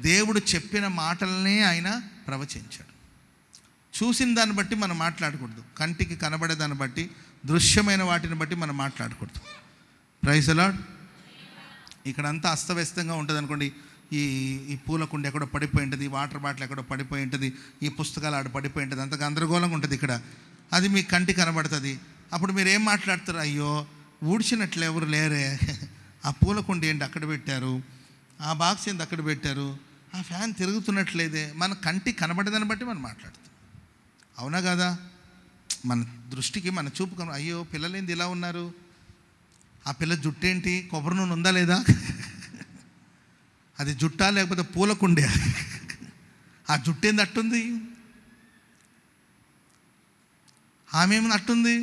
దేవుడు చెప్పిన మాటలనే ఆయన ప్రవచించాడు. చూసిన దాన్ని బట్టి మనం మాట్లాడకూడదు, కంటికి కనబడే దాన్ని బట్టి, దృశ్యమైన వాటిని బట్టి మనం మాట్లాడకూడదు. Praise the lord. ఇక్కడంతా అస్తవ్యస్తంగా ఉంటుంది అనుకోండి. ఈ పూల కుండ ఎక్కడో పడిపోయి ఉంటుంది, వాటర్ బాటిల్ ఎక్కడో పడిపోయి ఉంటుంది, ఈ పుస్తకాలు ఆడ పడిపోయి ఉంటుంది, అంత గందరగోళంగా ఉంటుంది ఇక్కడ. అది మీ కంటి కనబడుతుంది. అప్పుడు మీరు ఏం మాట్లాడతారు? అయ్యో ఊడ్చినట్లు ఎవరు లేరే, ఆ పూల కుండ ఏంటి అక్కడ పెట్టారు, ఆ బాక్స్ ఏంటి అక్కడ పెట్టారు, ఆ ఫ్యాన్ తిరుగుతున్నట్లేదే. మన కంటి కనబడేదాన్ని బట్టి మనం మాట్లాడతాం. అవునా కదా? మన దృష్టికి, మన చూపు, అయ్యో పిల్లలేంది ఇలా ఉన్నారు, ఆ పిల్ల జుట్టేంటి, కొబ్బరి నూనె ఉందా లేదా, అది జుట్టా లేకపోతే పూల కుండే, ఆ జుట్టేంది అట్టుంది, ఆమె ఏమి అట్టుంది,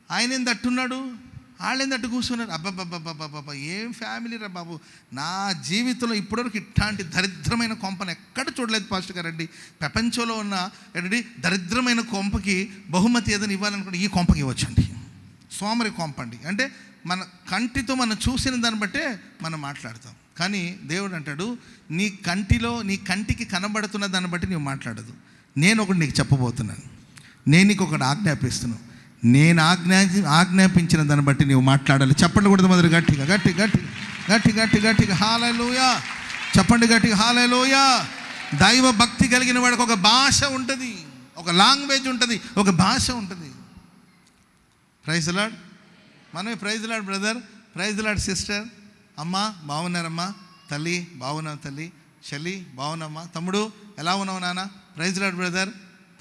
ఆయన ఏంది అట్టున్నాడు, వాళ్ళేంది అట్టు కూర్చున్నారు. అబ్బాబ్బాబ్బాబ్బాబ్బా, ఏం ఫ్యామిలీ రా బాబు. నా జీవితంలో ఇప్పటివరకు ఇట్లాంటి దరిద్రమైన కొంపను ఎక్కడ చూడలేదు పాస్టర్ గారండి. ప్రపంచంలో ఉన్న ఏంటంటే దరిద్రమైన కొంపకి బహుమతి ఏదైనా ఇవ్వాలనుకుంటే ఈ కొంపకి ఇవ్వచ్చండి. సోమరి కొంప అండి. అంటే మన కంటితో మనం చూసిన దాన్ని బట్టే మనం మాట్లాడతాం. కానీ దేవుడు అంటాడు, నీ కంటిలో, నీ కంటికి కనబడుతున్న దాన్ని బట్టి నువ్వు మాట్లాడదు. నేను ఒకటి నీకు చెప్పబోతున్నాను, నేను నీకు ఒకటి ఆజ్ఞాపిస్తున్నాను. నేను ఆజ్ఞాపించిన దాన్ని బట్టి నువ్వు మాట్లాడాలి. చెప్పండి కూడా మొదలు గట్టిగా గట్టి గట్టి గట్టి గట్టి గట్టిగా హల్లెలూయా చెప్పండి, గట్టిగా హల్లెలూయా. దైవ భక్తి కలిగిన వాడికి ఒక భాష ఉంటుంది, ఒక లాంగ్వేజ్ ఉంటుంది, ఒక భాష ఉంటుంది. Praise the Lord. మనమే praise the lord brother, praise the Lord sister. అమ్మా బాగున్నారమ్మా, తల్లి బాగున్నావు, తల్లి చెల్లి బాగున్నామ్మా, తమ్ముడు ఎలా ఉన్నావు నాన్న, praise the lord brother,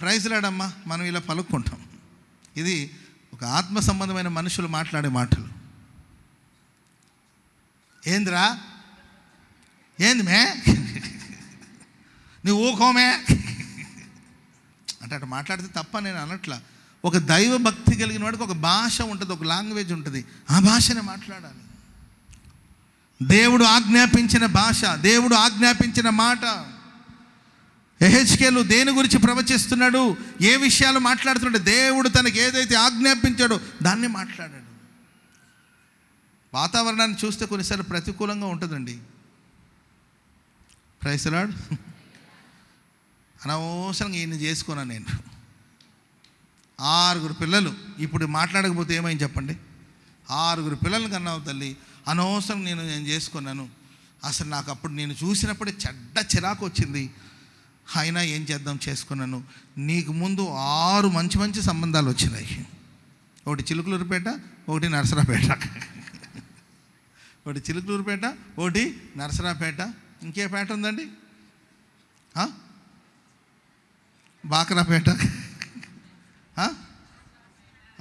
praise the lord అమ్మా. మనం ఇలా పలుక్కుంటాం. ఇది ఒక ఆత్మ సంబంధమైన మనుషులు మాట్లాడే మాటలు. ఏందిరా, ఏంది మే, నువ్వు ఊకోమే అంటే అటు మాట్లాడితే తప్ప నేను అనట్లా. ఒక దైవ భక్తి కలిగిన వాడికి ఒక భాష ఉంటుంది, ఒక లాంగ్వేజ్ ఉంటుంది, ఆ భాషనే మాట్లాడాలి. దేవుడు ఆజ్ఞాపించిన భాష, దేవుడు ఆజ్ఞాపించిన మాట. యెహెజ్కేలు దేని గురించి ప్రవచిస్తున్నాడు, ఏ విషయాలు మాట్లాడుతున్నాడు? దేవుడు తనకి ఏదైతే ఆజ్ఞాపించాడో దాన్ని మాట్లాడాడు. వాతావరణాన్ని చూస్తే కొన్నిసార్లు ప్రతికూలంగా ఉంటుందండి. Praise the lord. అనవసరంగా ఈయన చేసుకున్నాను నేను. 6 పిల్లలు, ఇప్పుడు మాట్లాడకపోతే ఏమైంది చెప్పండి? 6 పిల్లలు కన్నావు తల్లి, అనవసరం నేను చేసుకున్నాను. అసలు నాకు అప్పుడు నేను చూసినప్పుడే చెడ్డ చిరాకు వచ్చింది, అయినా ఏం చేద్దాం చేసుకున్నాను. నీకు ముందు 6 మంచి మంచి సంబంధాలు వచ్చినాయి. ఒకటి చిలుకలూరుపేట, ఒకటి నరసరాపేట, ఒకటి చిలుకలూరుపేట, ఒకటి నరసరాపేట, ఇంకే పేట ఉందండి, బాకరాపేట.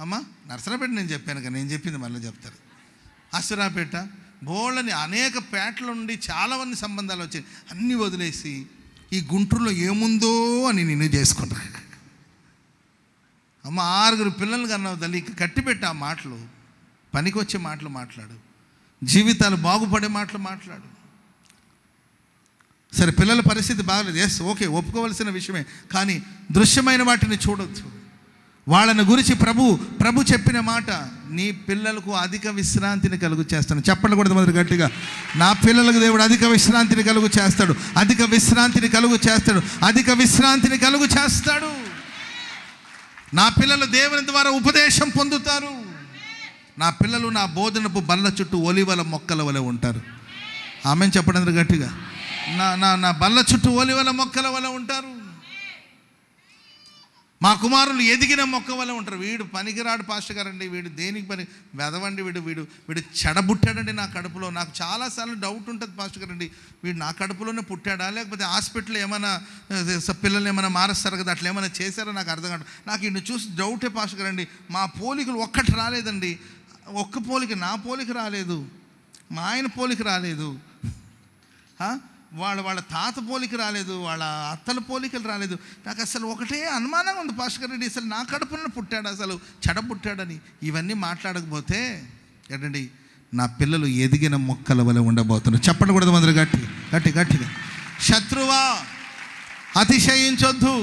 అమ్మా నరసరాపేట నేను చెప్పాను కదా, నేను చెప్పింది మళ్ళీ చెప్తారు. అసురాపేట, బోళ్ళని అనేక పేటల నుండి చాలామంది సంబంధాలు వచ్చాయి. అన్నీ వదిలేసి ఈ గుంటూరులో ఏముందో అని నేను చేసుకున్నా. అమ్మ 6 పిల్లలు కన్నావు తల్లి, ఇక కట్టిపెట్టి ఆ మాటలు, పనికొచ్చే మాటలు మాట్లాడు, జీవితాలు బాగుపడే మాటలు మాట్లాడు. సరే పిల్లల పరిస్థితి బాగలేదు, ఎస్ ఓకే, ఒప్పుకోవలసిన విషయమే. కానీ దృశ్యమైన వాటిని చూడొద్దు. వాళ్ళని గురించి ప్రభు చెప్పిన మాట, నీ పిల్లలకు అధిక విశ్రాంతిని కలుగు చేస్తాను. చెప్పండి కూడా మొదలు గట్టిగా, నా పిల్లలకు దేవుడు అధిక విశ్రాంతిని కలుగు చేస్తాడు, అధిక విశ్రాంతిని కలుగు చేస్తాడు, అధిక విశ్రాంతిని కలుగు చేస్తాడు. నా పిల్లలు దేవుని ద్వారా ఉపదేశం పొందుతారు. నా పిల్లలు నా బోధనపు బల్ల చుట్టూ ఒలివల మొక్కల వలె ఉంటారు. ఆమెను చెప్పండి గట్టిగా, నా బల్ల చుట్టూ ఒలివల మొక్కల వలె ఉంటారు. మా కుమారులు ఎదిగిన మొక్క వల్ల ఉంటారు. వీడు పనికిరాడు పాస్టర్ గారండి, వీడు దేనికి పని వెదవండి, వీడు చెడబుట్టాడండి నా కడుపులో. నాకు చాలాసార్లు డౌట్ ఉంటుంది పాస్టర్ గారండి, వీడు నా కడుపులోనే పుట్టాడా లేకపోతే హాస్పిటల్లో ఏమైనా పిల్లల్ని ఏమైనా మారుస్తారు కదా, అట్లా ఏమైనా చేశారో నాకు అర్థం కాదు. నాకు వీడిని చూసి డౌటే పాస్టర్ గారండి. మా పోలికలు ఒక్కటి రాలేదండి, ఒక్క పోలిక నా పోలిక రాలేదు, మా ఆయన పోలిక రాలేదు, వాళ్ళ తాత పోలిక రాలేదు, వాళ్ళ అత్తల పోలికలు రాలేదు. నాకు అసలు ఒకటే అనుమానంగా ఉంది పాస్టర్ రెడ్డి, అసలు నా కడుపున పుట్టాడు, అసలు చెడపుట్టాడని. ఇవన్నీ మాట్లాడకపోతే ఏంటండి, నా పిల్లలు ఎదిగిన మొక్కల వల్ల ఉండబోతున్నారు. చెప్పండి కూడా మంది గట్టిగా. శత్రువా అతిశయించొద్దు,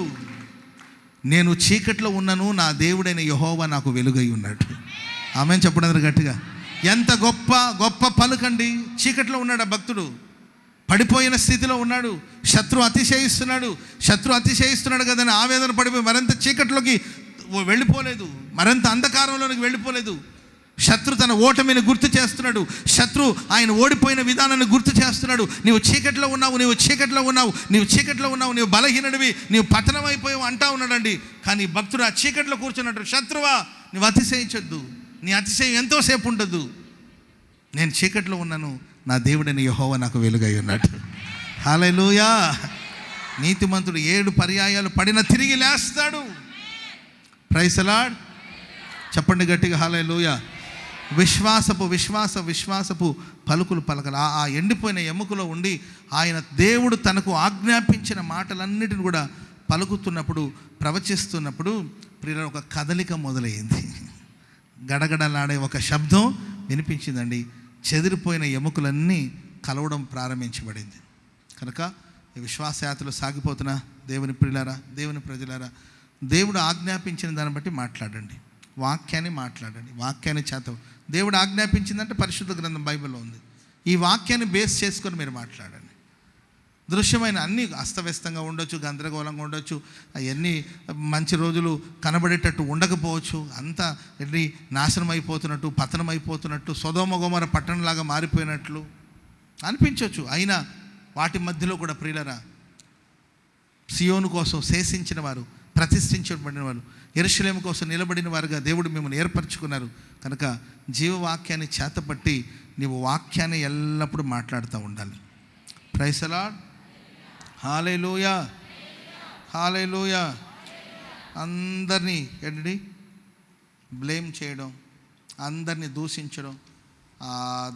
నేను చీకట్లో ఉన్నను, నా దేవుడైన యెహోవా నాకు వెలుగై ఉన్నాడు. ఆమె చెప్పండి గట్టిగా. ఎంత గొప్ప పలుకండి. చీకట్లో ఉన్నాడు ఆ భక్తుడు, పడిపోయిన స్థితిలో ఉన్నాడు, శత్రు అతిశయిస్తున్నాడు కదని ఆవేదన పడిపోయి మరింత చీకట్లోకి వెళ్ళిపోలేదు, మరింత అంధకారంలోకి వెళ్ళిపోలేదు. శత్రు తన ఓటమిని గుర్తు చేస్తున్నాడు, శత్రు ఆయన ఓడిపోయిన విధానాన్ని గుర్తు చేస్తున్నాడు. నీవు చీకట్లో ఉన్నావు, నీవు బలహీనుడివి, నీవు పతనమైపోయావు అంటా ఉన్నాడండి. కానీ భక్తుడు ఆ చీకట్లో కూర్చున్నాడు. శత్రువా నువ్వు అతిశయించొద్దు, నీ అతిశయం ఎంతోసేపు ఉండదు. నేను చీకట్లో ఉన్నాను, నా దేవుడైన యెహోవా నాకు వెలుగై ఉన్నాడు. హల్లెలూయా. నీతిమంతుడు 7 పర్యాయాలు పడిన తిరిగి లేస్తాడు. Praise the lord. చెప్పండి గట్టిగా హల్లెలూయా. విశ్వాసపు పలుకులు పలకలు ఆ ఎండిపోయిన ఎముకలో ఉండి ఆయన దేవుడు తనకు ఆజ్ఞాపించిన మాటలన్నిటిని కూడా పలుకుతున్నప్పుడు, ప్రవచిస్తున్నప్పుడు ప్రియుల ఒక కదలిక మొదలైంది. గడగడలాడే ఒక శబ్దం వినిపించిందండి. చెదిరిపోయిన ఎముకలన్నీ కలవడం ప్రారంభించబడింది. కనుక ఈ విశ్వాసయాత్రలు సాగిపోతున్న దేవుని ప్రియులారా, దేవుని ప్రజలారా, దేవుడు ఆజ్ఞాపించిన దాన్ని బట్టి మాట్లాడండి, వాక్యాన్ని చేత. దేవుడు ఆజ్ఞాపించిందంటే పరిశుద్ధ గ్రంథం బైబిల్లో ఉంది. ఈ వాక్యాన్ని బేస్ చేసుకొని మీరు మాట్లాడండి. దృశ్యమైన అన్నీ అస్తవ్యస్తంగా ఉండొచ్చు, గందరగోళంగా ఉండొచ్చు, అవన్నీ మంచి రోజులు కనబడేటట్టు ఉండకపోవచ్చు, అంతా ఎన్ని నాశనం అయిపోతున్నట్టు, పతనం అయిపోతున్నట్టు, సొదొమ గొమొర పట్టణంలాగా మారిపోయినట్లు అనిపించవచ్చు. అయినా వాటి మధ్యలో కూడా ప్రియులరా, సియోను కోసం శేషించిన వారు, ప్రతిష్ఠించబడిన వారు, యెరూషలేము కోసం నిలబడిన వారుగా దేవుడు మిమ్మల్ని ఏర్పరచుకున్నారు. కనుక జీవవాక్యాన్ని చేతపట్టి నీవు వాక్యాన్ని ఎల్లప్పుడూ మాట్లాడుతూ ఉండాలి. Praise the Lord. హల్లెలూయా. అందరినీ బ్లేమ్ చేయడం, అందరినీ దూషించడం,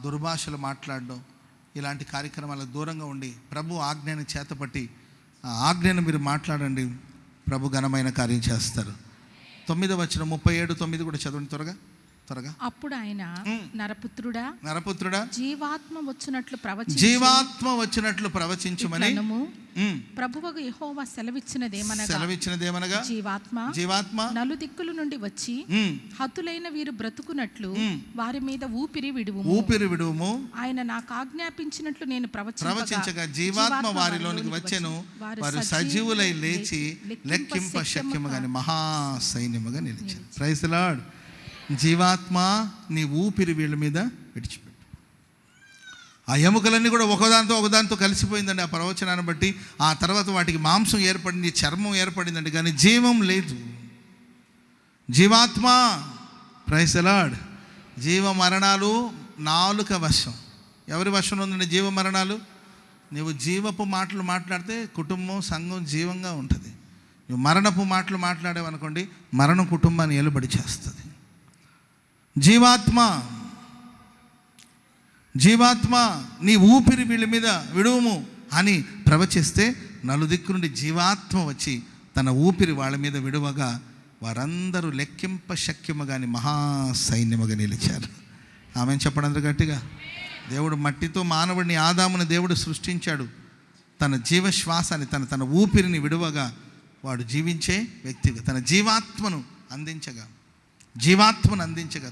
దుర్భాషలు మాట్లాడడం, ఇలాంటి కార్యక్రమాలకు దూరంగా ఉండి ప్రభు ఆజ్ఞని చేతపట్టి ఆ ఆజ్ఞను మీరు మాట్లాడండి. ప్రభు ఘనమైన కార్యం చేస్తారు. 9వ వచనం 37:9 కూడా చదవండి త్వరగా.
అప్పుడు ఆయన నరపుత్రుడా జీవాత్మ వచ్చినట్లు ప్రవచించుమని ప్రభువగు యెహోవా సెలవిచ్చినదేమనగా జీవాత్మ నలుదిక్కుల నుండి వచ్చి హతులైన వీరు బ్రతుకున్నట్లు వారి మీద ఊపిరి విడువుము. ఆయన నాకు ఆజ్ఞాపించినట్లు నేను ప్రవచించగా జీవాత్మ వారిలోనికి వచ్చెను, వారు సజీవులై లేచి లెక్కింప శక్యముగాని మహాసైన్యముగా నిలిచారు. Praise the lord. జీవాత్మ నీ ఊపిరి వీళ్ళ మీద విడిచిపెట్టు. ఆ ఎముకలన్నీ కూడా ఒకదాంతో కలిసిపోయిందండి ఆ ప్రవచనాన్ని బట్టి. ఆ తర్వాత వాటికి మాంసం ఏర్పడింది, చర్మం ఏర్పడిందండి, కానీ జీవం లేదు. జీవాత్మ. Praise the lord. జీవ మరణాలు నాలుక వశం. ఎవరి వశంలో ఉందండి జీవ మరణాలు? నువ్వు జీవపు మాటలు మాట్లాడితే కుటుంబం, సంఘం జీవంగా ఉంటుంది. నువ్వు మరణపు మాటలు మాట్లాడేవనుకోండి, మరణం కుటుంబాన్ని ఏలుబడి చేస్తుంది. జీవాత్మ నీ ఊపిరి వీళ్ళ మీద విడువుము అని ప్రవచిస్తే నలుదిక్కు నుండి జీవాత్మ వచ్చి తన ఊపిరి వాళ్ళ మీద విడువగా వారందరూ లెక్కింప శక్యముగాని మహాసైన్యముగా నిలిచారు. ఆమె చెప్పండి అందరూ గట్టిగా. దేవుడు మట్టితో మానవుడిని, ఆదాముని దేవుడు సృష్టించాడు. తన జీవశ్వాసాన్ని తన ఊపిరిని విడువగా వాడు జీవించే వ్యక్తిగా తన జీవాత్మను అందించగా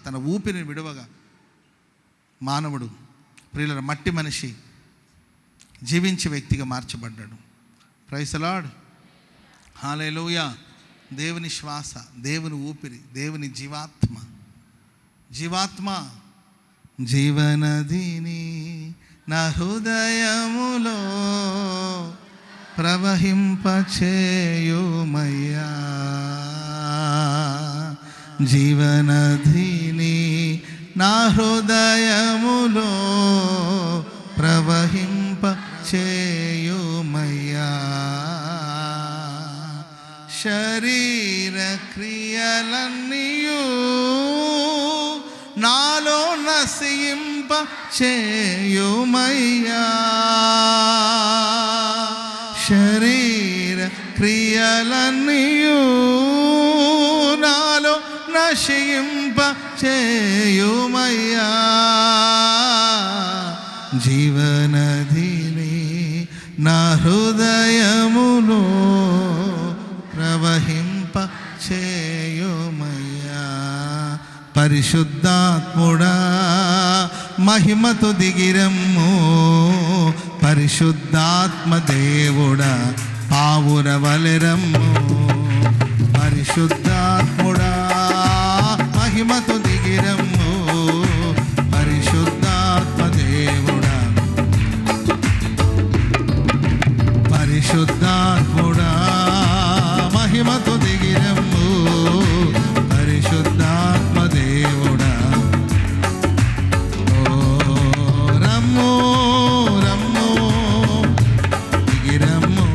తన ఊపిరిని విడువగా మానవుడు ప్రియుల మట్టి మనిషి జీవించే వ్యక్తిగా మార్చబడ్డాడు. Praise the Lord. హల్లెలూయా. దేవుని శ్వాస, దేవుని ఊపిరి, దేవుని జీవాత్మ జీవనదిని నా హృదయములో ప్రవహింపచేయుమయ్యా. జీవనధిని నా హృదయములో ప్రవహింప చేయుమయ్యా. శరీర క్రియలన్నీయు నాలో నశింప చేయుమయ్యా. శరీర క్రియలన్నీయు నాలో నశింప చేయుమయ్యా. జీవనధిని నా హృదయములో ప్రవహింప చేయుమయ్యా. పరిశుద్ధాత్ముడా మహిమతో దిగిరమ్ము. పరిశుద్ధాత్మ దేవుడా పావురవలెరమ్ము. పరిశుద్ధాత్ముడా మహిమతో దిగిరమ్ము. పరిశుద్ధాత్మ దేవుడా పరిశుద్ధాత్ముడా మహిమతో దిగిరమ్ము. పరిశుద్ధాత్మ దేవుడా ఓ రమ్ము రమ్ము దిగిరమ్ము.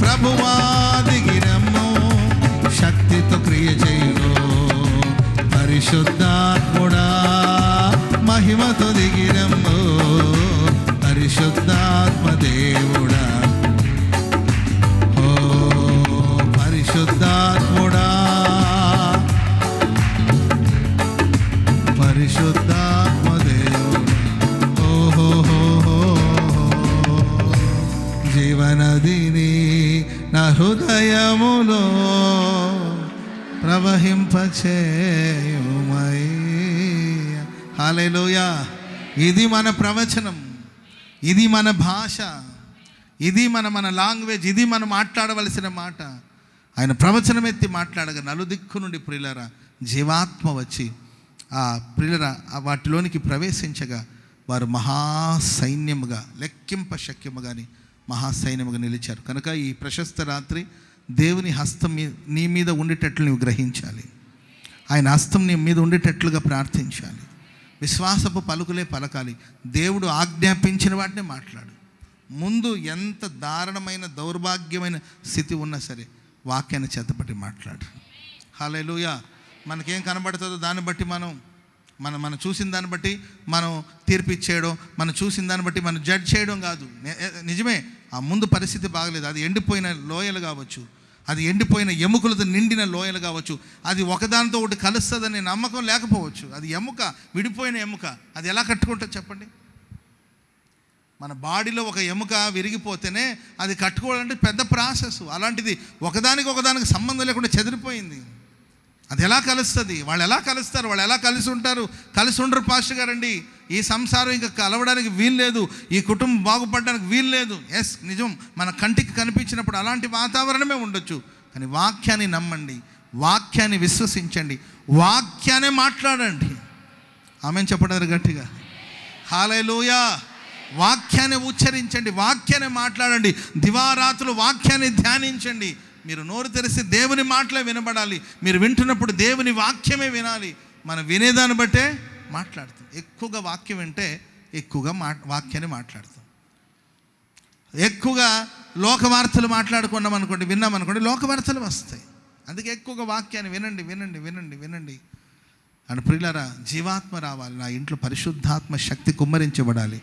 ప్రభువా దిగిరమ్ము, శక్తితో క్రియ చేయు. పరిశుద్ధాత్ముడా మహిమతో దిగిరమ్ము. పరిశుద్ధాత్మ దేవుడా ఓ పరిశుద్ధాత్ముడా పరిశుద్ధాత్మ దేవుడా ఓహో జీవనదిని నా హృదయములో ప్రవహింపచేయుమయ్యా. హల్లెలూయా. ఇది మన ప్రవచనం, ఇది మన భాష, ఇది మన లాంగ్వేజ్, ఇది మనం మాట్లాడవలసిన మాట. ఆయన ప్రవచనం ఎత్తి మాట్లాడగా నలుదిక్కు నుండి ప్రియులరా జీవాత్మ వచ్చి ఆ ప్రియులరా వాటిలోనికి ప్రవేశించగా వారు మహాసైన్యముగా లెక్కింప శక్యముగాని మహాసైన్యముగా నిలిచారు. కనుక ఈ ప్రశస్త రాత్రి దేవుని హస్తం నీ మీద ఉండేటట్లు నువ్వు గ్రహించాలి. ఆయన హస్తం నీ మీద ఉండేటట్లుగా ప్రార్థించాలి. విశ్వాసపు పలుకులే పలకాలి. దేవుడు ఆజ్ఞాపించిన వాటిని మాట్లాడు. ముందు ఎంత దారుణమైన దౌర్భాగ్యమైన స్థితి ఉన్నా సరే వాక్యాన్ని చేతపట్టి మాట్లాడు. హల్లెలూయా. మనకేం కనబడుతుందో దాన్ని బట్టి మనం చూసిన దాన్ని బట్టి మనం తీర్పిచ్చేయడం, మనం చూసిన దాన్ని బట్టి మనం జడ్జ్ చేయడం కాదు. నిజమే, ఆ ముందు పరిస్థితి బాగలేదు. అది ఎండిపోయిన లోయలు కావచ్చు, అది ఎండిపోయిన ఎముకలతో నిండిన లోయలు కావచ్చు, అది ఒకదానితో ఒకటి కలుస్తుందనే నమ్మకం లేకపోవచ్చు. అది ఎముక, విడిపోయిన ఎముక, అది ఎలా కట్టుకుంటుంది చెప్పండి? మన బాడీలో ఒక ఎముక విరిగిపోతేనే అది కట్టుకోవాలంటే పెద్ద ప్రాసెస్. అలాంటిది ఒకదానికి సంబంధం లేకుండా చెదిరిపోయింది. అది ఎలా కలుస్తుంది? వాళ్ళు ఎలా కలుస్తారు? వాళ్ళు ఎలా కలిసి ఉంటారు? కలిసి ఉండరు పాస్టర్ గారండి. ఈ సంసారం ఇంకా కలవడానికి వీల్లేదు, ఈ కుటుంబం బాగుపడడానికి వీల్లేదు. ఎస్, నిజం. మన కంటికి కనిపించినప్పుడు అలాంటి వాతావరణమే ఉండొచ్చు. కానీ వాక్యాన్ని నమ్మండి, వాక్యాన్ని విశ్వసించండి, వాక్యాన్ని మాట్లాడండి. ఆమెన్ చెప్పడం గట్టిగా. హల్లెలూయా. వాక్యాన్ని ఉచ్చరించండి, వాక్యాన్ని మాట్లాడండి, దివారాత్రులు వాక్యాన్ని ధ్యానించండి. మీరు నోరు తెరిసి దేవుని మాటలే వినబడాలి. మీరు వింటున్నప్పుడు దేవుని వాక్యమే వినాలి. మనం వినేదాన్ని బట్టే మాట్లాడతాం. ఎక్కువగా వాక్యం వింటే ఎక్కువగా వాక్యాన్ని మాట్లాడతాం. ఎక్కువగా లోక వార్తలు మాట్లాడుకున్నాం అనుకోండి, విన్నామనుకోండి, లోక వార్తలు వస్తాయి. అందుకే ఎక్కువగా వాక్యాన్ని వినండి వినండి వినండి వినండి అని ప్రియులారా. జీవాత్మ రావాలి నా ఇంట్లో, పరిశుద్ధాత్మ శక్తి కుమ్మరించబడాలి.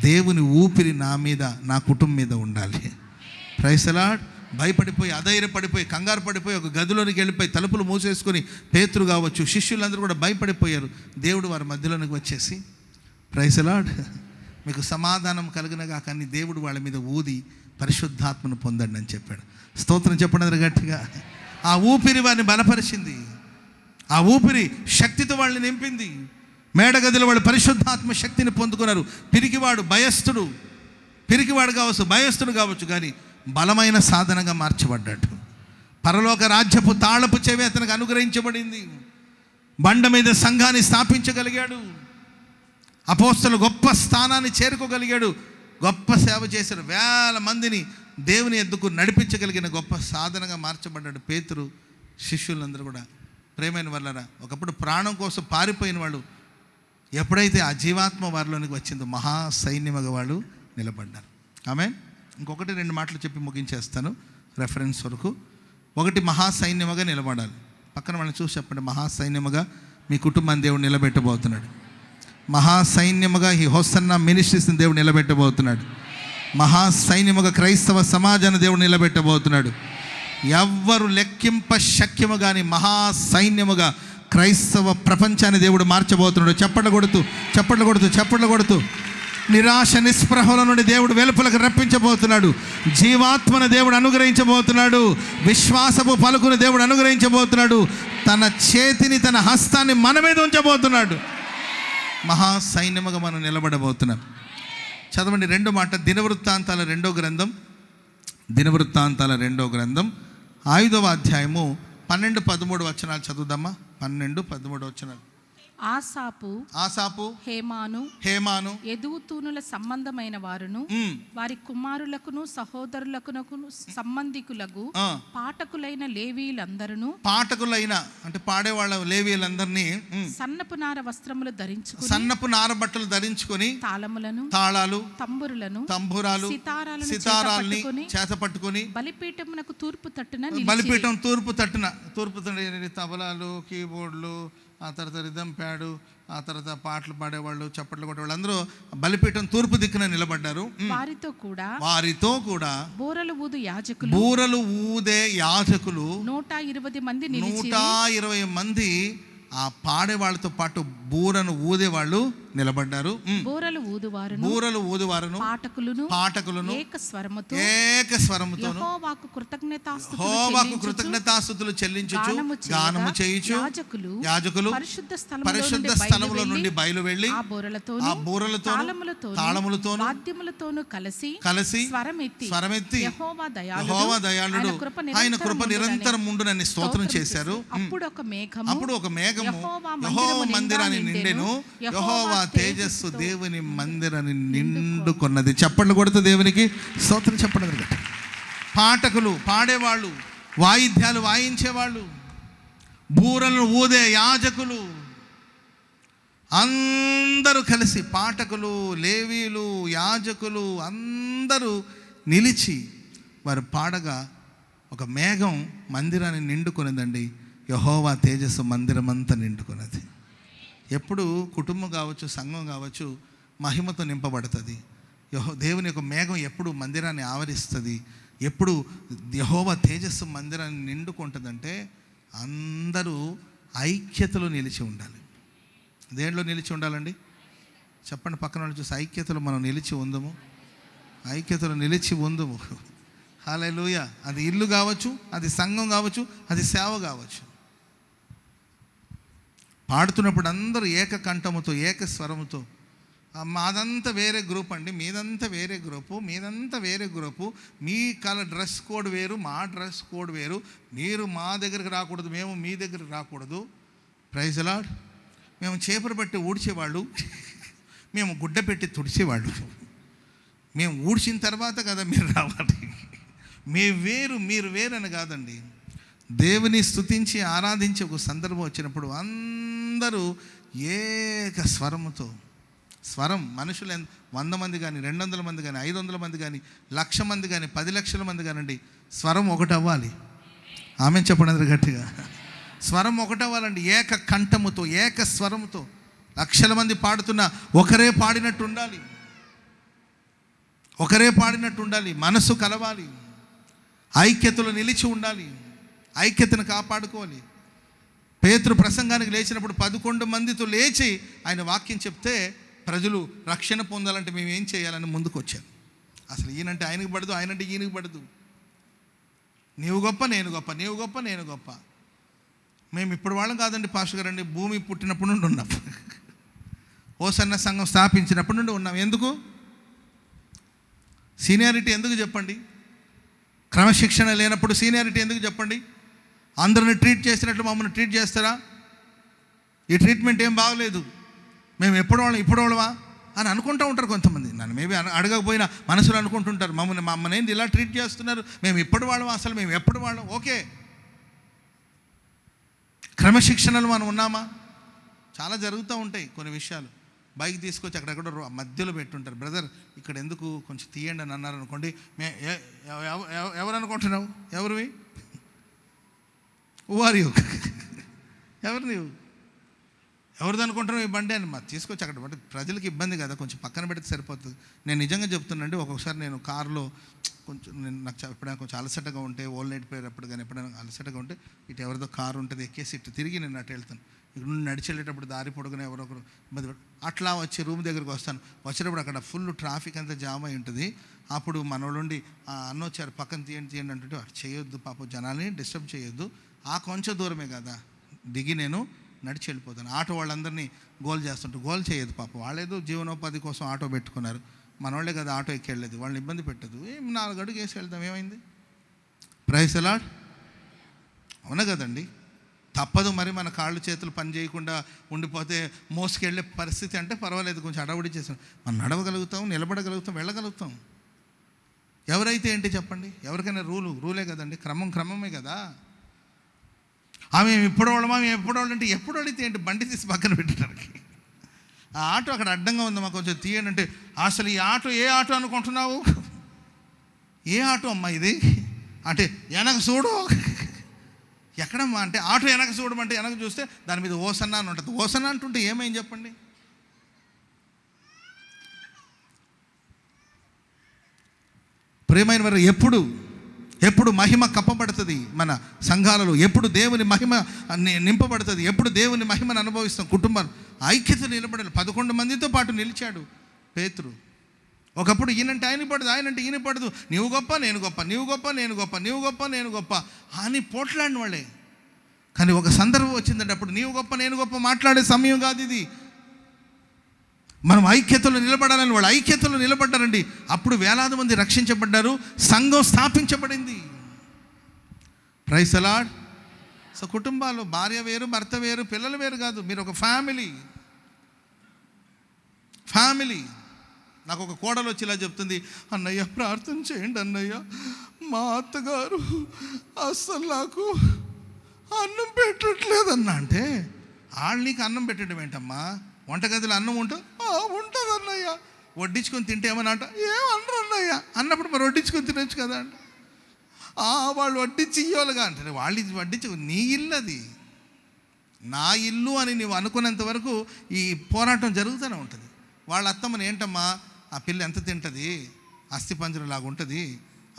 దేవుని ఊపిరి నా మీద, నా కుటుంబం మీద ఉండాలి. Praise the lord. భయపడిపోయి, అధైర్యపడిపోయి, కంగారు పడిపోయి ఒక గదిలోనికి వెళ్ళిపోయి తలుపులు మూసేసుకొని పేతురు కావచ్చు, శిష్యులందరూ కూడా భయపడిపోయారు. దేవుడు వారి మధ్యలోనికి వచ్చేసి, ప్రైజ్ ది లార్డ్, మీకు సమాధానం కలుగునగా, కానీ దేవుడు వాళ్ళ మీద ఊది పరిశుద్ధాత్మను పొందండి అని చెప్పాడు. స్తోత్రం చెప్పడం గట్టిగా. ఆ ఊపిరి వారిని బలపరిచింది, ఆ ఊపిరి శక్తితో వాళ్ళని నింపింది. మేడగదిలో వాళ్ళు పరిశుద్ధాత్మ శక్తిని పొందుకున్నారు. పిరికివాడు భయస్థుడు, పిరికివాడు కావచ్చు, భయస్థుడు కావచ్చు, కానీ బలమైన సాధనగా మార్చబడ్డాడు. పరలోక రాజ్యపు తాళపు చెవి అతనికి అనుగ్రహించబడింది. బండ మీద సంఘాన్ని స్థాపించగలిగాడు. అపోస్తలు గొప్ప స్థానాన్ని చేరుకోగలిగాడు. గొప్ప సేవ చేశారు. వేల మందిని దేవుని ఎద్దుకు నడిపించగలిగిన గొప్ప సాధనగా మార్చబడ్డాడు పేతురు. శిష్యులందరూ కూడా ప్రేమైన వాళ్ళరా, ఒకప్పుడు ప్రాణం కోసం పారిపోయిన వాళ్ళు ఎప్పుడైతే ఆ జీవాత్మ వారిలోనికి వచ్చిందో మహాసైన్యముగా వాళ్ళు నిలబడ్డారు. ఆమెన్. ఇంకొకటి 2 మాటలు చెప్పి ముగించేస్తాను రెఫరెన్స్ వరకు. ఒకటి, మహాసైన్యముగా నిలబడాలి. పక్కన వాళ్ళని చూసి చెప్పండి, మహాసైన్యముగా మీ కుటుంబాన్ని దేవుడు నిలబెట్టబోతున్నాడు. మహాసైన్యముగా ఈ హోసన్నా మినిస్ట్రీస్ని దేవుడు నిలబెట్టబోతున్నాడు. మహాసైన్యముగా క్రైస్తవ సమాజాన్ని దేవుడు నిలబెట్టబోతున్నాడు. ఎవ్వరు లెక్కింప శక్యము కానీ మహాసైన్యముగా క్రైస్తవ ప్రపంచాన్ని దేవుడు మార్చబోతున్నాడు. చప్పట్లు కొడుతూ నిరాశ నిస్పృహల నుండి దేవుడు వెలుపలకు రప్పించబోతున్నాడు. జీవాత్మను దేవుడు అనుగ్రహించబోతున్నాడు. విశ్వాసపు పలుకును దేవుడు అనుగ్రహించబోతున్నాడు. తన చేతిని, తన హస్తాన్ని మన మీద ఉంచబోతున్నాడు. మహాసైన్యముగా మనం నిలబడబోతున్నాం. చదవండి 2 మాట, దినవృత్తాంతాల 2వ గ్రంథం 5వ అధ్యాయము 12-13 వచనాలు చదువుదామా. 12-13 వచనాలు.
ఆసాపు హేమాను ఎదుగుతూనుల సంబంధమైన వారును వారి కుమారులకును సహోదరులకును సంబంధికులకు పాఠకులైన లేవీయులందరూ, పాఠకులైన అంటే పాడేవాళ్ళ లేవీయులందరినీ సన్నపు నార వస్త్రములు ధరించుకుని, సన్నపు నార బట్టలు ధరించుకొని, తాళాలు తంబురాలు సితారాల్ని చేత పట్టుకొని బలిపీఠమునకు తూర్పు తట్టున తబలాలు, కీబోర్డులు, ఆ తర్వాత రిథం ప్యాడు, ఆ తర్వాత పాటలు పాడేవాళ్ళు, చప్పట్లు కొట్టేవాళ్ళు అందరూ బలిపీఠం తూర్పు దిక్కున నిలబడ్డారు. వారితో కూడా బూరలు ఊదే యాజకులు 120 మంది ఆ పాడేవాళ్ళతో పాటు బూరను ఊదేవాళ్ళు నిలబడ్డారు. బూరలు ఊదువారును పాటకులను ఏక స్వరముతో యెహోవాకు కృతజ్ఞతాస్తుతులు చెల్లించుచు గానము చేయుచు యాజకులు పరిశుద్ధ స్థలములో నుండి బయలు వెళ్ళి ఆ బూరలతో తాళములతోను వాద్యములతోను కలిసి స్వరమెత్తి యెహోవా దయాళుడు, ఆయన కృప నిరంతరం ఉండునని స్తోత్రం చేశారు. అప్పుడు ఒక మేఘము యెహోవా మందిరాన్ని నిండెను. యెహోవా తేజస్సు దేవుని మందిరాన్ని నిండుకొన్నది. చప్పట్లు కొడుతూ దేవునికి స్తోత్రం చెప్పండి. పాటకులు, పాడేవాళ్ళు, వాయిద్యాలు వాయించేవాళ్ళు, బూరలను ఊదే యాజకులు అందరూ కలిసి, పాటకులు, లేవీలు, యాజకులు అందరూ నిలిచి వారు పాడగా ఒక మేఘం మందిరాన్ని నిండుకొనిందండి. యెహోవా తేజస్సు మందిరమంతా నిండుకున్నది. ఎప్పుడు కుటుంబం కావచ్చు, సంఘం కావచ్చు, మహిమతో నింపబడుతుంది. దేవుని యొక్క మేఘం ఎప్పుడు మందిరాన్ని ఆవరిస్తుంది, ఎప్పుడు యెహోవా తేజస్సు మందిరాన్ని నిండుకుంటుందంటే అందరూ ఐక్యతలో నిలిచి ఉండాలి. దేంట్లో నిలిచి ఉండాలండి? చెప్పండి పక్కన వాళ్ళు చూసి. ఐక్యతలో మనం నిలిచి ఉందము. ఐక్యతలో నిలిచి ఉందము. హల్లెలూయా. అది ఇల్లు కావచ్చు, అది సంఘం కావచ్చు, అది సేవ కావచ్చు. పాడుతున్నప్పుడు అందరూ ఏకకంఠముతో, ఏక స్వరముతో, మాదంతా వేరే గ్రూప్ అండి, మీదంతా వేరే గ్రూపు, మీ డ్రెస్ కోడ్ వేరు, మా డ్రెస్ కోడ్ వేరు, మీరు మా దగ్గరికి రాకూడదు, మేము మీ దగ్గరికి రాకూడదు. Praise lord. మేము చేపలు పెట్టి ఊడ్చేవాళ్ళు, మేము గుడ్డ పెట్టి తుడిచేవాళ్ళు. మేము ఊడ్చిన తర్వాత కదా మీరు రావాలి. మీరు వేరని కాదండి. దేవుని స్తుతించి ఆరాధించి ఒక సందర్భం వచ్చినప్పుడు అందరూ ఏక స్వరముతో, స్వరం మనుషులు 100 మంది కానీ, 200 మంది కానీ, 500 మంది కానీ, 1,00,000 మంది కానీ, 10 లక్షల మంది కానండి, స్వరం ఒకటి అవ్వాలి. ఆమె చెప్పండి గట్టిగా. స్వరం ఒకటి అవ్వాలండి. ఏక కంఠముతో, ఏక స్వరముతో 1,00,000 మంది పాడుతున్నా ఒకరే పాడినట్టు ఉండాలి. మనసు కలవాలి. ఐక్యతలో నిలిచి ఉండాలి. ఐక్యతను కాపాడుకోవాలి. పేతురు ప్రసంగానికి లేచినప్పుడు 11 మందితో లేచి ఆయన వాక్యం చెప్తే ప్రజలు రక్షణ పొందాలంటే మేము ఏం చేయాలని ముందుకు వచ్చారు. అసలు ఈయనంటే ఆయనకు పడదు, ఆయనంటే ఈయనకు పడదు. నీవు గొప్ప, నేను గొప్ప. మేము ఇప్పుడు వాళ్ళం కాదండి పాస్టర్ గారండి, భూమి పుట్టినప్పుడు నుండి ఉన్నాం. హోసన్న సంఘం స్థాపించినప్పటి నుండి ఉన్నాం. ఎందుకు? సీనియారిటీ ఎందుకు చెప్పండి? క్రమశిక్షణ లేనప్పుడు సీనియారిటీ ఎందుకు చెప్పండి? అందరిని ట్రీట్ చేసినట్లు మమ్మల్ని ట్రీట్ చేస్తారా? ఈ ట్రీట్మెంట్ ఏం బాగలేదు, మేము ఇప్పుడు వాళ్ళమా అని అనుకుంటూ ఉంటారు కొంతమంది. నన్ను మేబీ అడగకపోయినా మనసులో అనుకుంటుంటారు, మమ్మల్ని ఏంది ఇలా ట్రీట్ చేస్తున్నారు, మేము ఇప్పుడు వాళ్ళం, అసలు మేము ఎప్పుడు వాళ్ళం. ఓకే,
క్రమశిక్షణలు మనం ఉన్నామా? చాలా జరుగుతూ ఉంటాయి కొన్ని విషయాలు. బైక్ తీసుకొచ్చి అక్కడెక్కడ మధ్యలో పెట్టుంటారు. బ్రదర్ ఇక్కడ ఎందుకు కొంచెం తీయండి అని అన్నారు అనుకోండి, ఎవరు అనుకుంటున్నావు? ఎవరివి? యూ ఎవరు నీవు? ఎవరిది అనుకుంటున్నావు ఈ బండి అని తీసుకొచ్చి అక్కడ బట్టి ప్రజలకు ఇబ్బంది కదా, కొంచెం పక్కన పెడితే సరిపోతుంది. నేను నిజంగా చెప్తున్నానండి, ఒక్కొక్కసారి నేను కారులో కొంచెం నాకు ఎప్పుడైనా కొంచెం అలసటగా ఉంటే, ఓల్డ్ నైట్ పోయేటప్పుడు కానీ ఎప్పుడైనా అలసటగా ఉంటే ఇటు ఎవరిదో కారు ఉంటుంది ఎక్కేసి ఇటు తిరిగి నేను అటు వెళ్తాను. ఇక్కడ నుండి నడిచి వెళ్ళేటప్పుడు దారి పొడుగున ఎవరొకరు ఇబ్బంది అట్లా వచ్చి రూమ్ దగ్గరికి వస్తాను. వచ్చేటప్పుడు అక్కడ ఫుల్ ట్రాఫిక్ అంతా జామ్ అయి ఉంటుంది. అప్పుడు మనోళ్ళుండి అన్న వచ్చారు పక్కన తీయండి అంటుంటే చేయొద్దు పాపం, జనాల్ని డిస్టర్బ్ చేయొద్దు, ఆ కొంచెం దూరమే కదా దిగి నేను నడిచి వెళ్ళిపోతాను. ఆటో వాళ్ళందరినీ గోల్ చేస్తుంటే గోల్ చేయదు పాపం, వాళ్ళేదో జీవనోపాధి కోసం ఆటో పెట్టుకున్నారు, మనోళ్ళే కదా ఆటో ఎక్కి వెళ్ళలేదు, వాళ్ళని ఇబ్బంది పెట్టదు. 4 అడుగు వేసి వెళ్తాం, ఏమైంది? Praise the lord. అవునా కదండి? తప్పదు మరి, మన కాళ్ళు చేతులు పని చేయకుండా ఉండిపోతే మోసుకెళ్ళే పరిస్థితి అంటే పర్వాలేదు, కొంచెం అడవుడి చేసాం, మనం నడవగలుగుతాం, నిలబడగలుగుతాం, వెళ్ళగలుగుతాం. ఎవరైతే ఏంటి చెప్పండి? ఎవరికైనా రూలే కదండి, క్రమమే కదా. మేము ఎప్పుడు వాళ్ళు అంటే ఎప్పుడు అడిగితే ఏంటి? బండి తీసి పక్కన పెట్టడానికి. ఆ ఆటో అక్కడ అడ్డంగా ఉందమ్మా కొంచెం తీయండి అంటే, అసలు ఈ ఆటో ఏ ఆటో అనుకుంటున్నావు? ఏ ఆటో అమ్మా ఇది అంటే, వెనక చూడు. ఎక్కడమ్మా అంటే, ఆటో వెనక చూడమంటే వెనక చూస్తే దాని మీద ఓసన్నా అని ఉంటుంది. ఓసన్నా అంటుంటే ఏమైంది చెప్పండి? ప్రియమైన వారు, ఎప్పుడు మహిమ కప్పబడుతుంది మన సంఘాలలో, ఎప్పుడు దేవుని మహిమ నింపబడుతుంది, ఎప్పుడు దేవుని మహిమను అనుభవిస్తాం. కుటుంబాలు ఐక్యత నిలబడాలి. 11 మందితో పాటు నిలిచాడు పేతురు. ఒకప్పుడు ఈయనంటే ఆయన పడదు, ఆయనంటే ఈయన పడదు, నీవు గొప్ప నేను గొప్ప, నీవు గొప్ప నేను గొప్ప, నీవు గొప్ప నేను గొప్ప అని పోట్లాడిన వాళ్ళే. కానీ ఒక సందర్భం వచ్చిందంటే అప్పుడు నీవు గొప్ప నేను గొప్ప మాట్లాడే సమయం కాదు ఇది. మనం ఐక్యతలో నిలబడాలని వాళ్ళు ఐక్యతలో నిలబడ్డారండి. అప్పుడు వేలాది మంది రక్షించబడ్డారు, సంఘం స్థాపించబడింది. Praise the lord. సో కుటుంబాలు భార్య వేరు, భర్త వేరు, పిల్లలు వేరు కాదు, మీరు ఒక ఫ్యామిలీ. నాకు ఒక కోడలు వచ్చి ఇలా చెప్తుంది, అన్నయ్య ప్రార్థన చేయండి అన్నయ్య, మా అత్తగారు అస్సలు నాకు అన్నం పెట్టట్లేదన్నా. అంటే వాళ్ళు నీకు అన్నం పెట్టడం ఏంటమ్మా? వంటగదిలో అన్నం ఉంటుంది అన్నయ్య, వడ్డించుకొని తింటే ఏమన్నా అంట, ఏమన్నారు అన్నయ్య అన్నప్పుడు మరి వడ్డించుకొని తినొచ్చు కదా అంట. వాళ్ళు వడ్డించి ఇవ్వాలిగా అంటే, వాళ్ళు వడ్డించు, నీ ఇల్లు అది, నా ఇల్లు అని నువ్వు అనుకునేంత వరకు ఈ పోరాటం జరుగుతూనే ఉంటుంది. వాళ్ళ అత్తమ్మని ఏంటమ్మా ఆ పిల్ల ఎంత తింటుంది, అస్థిపంజరంలాగా ఉంటుంది,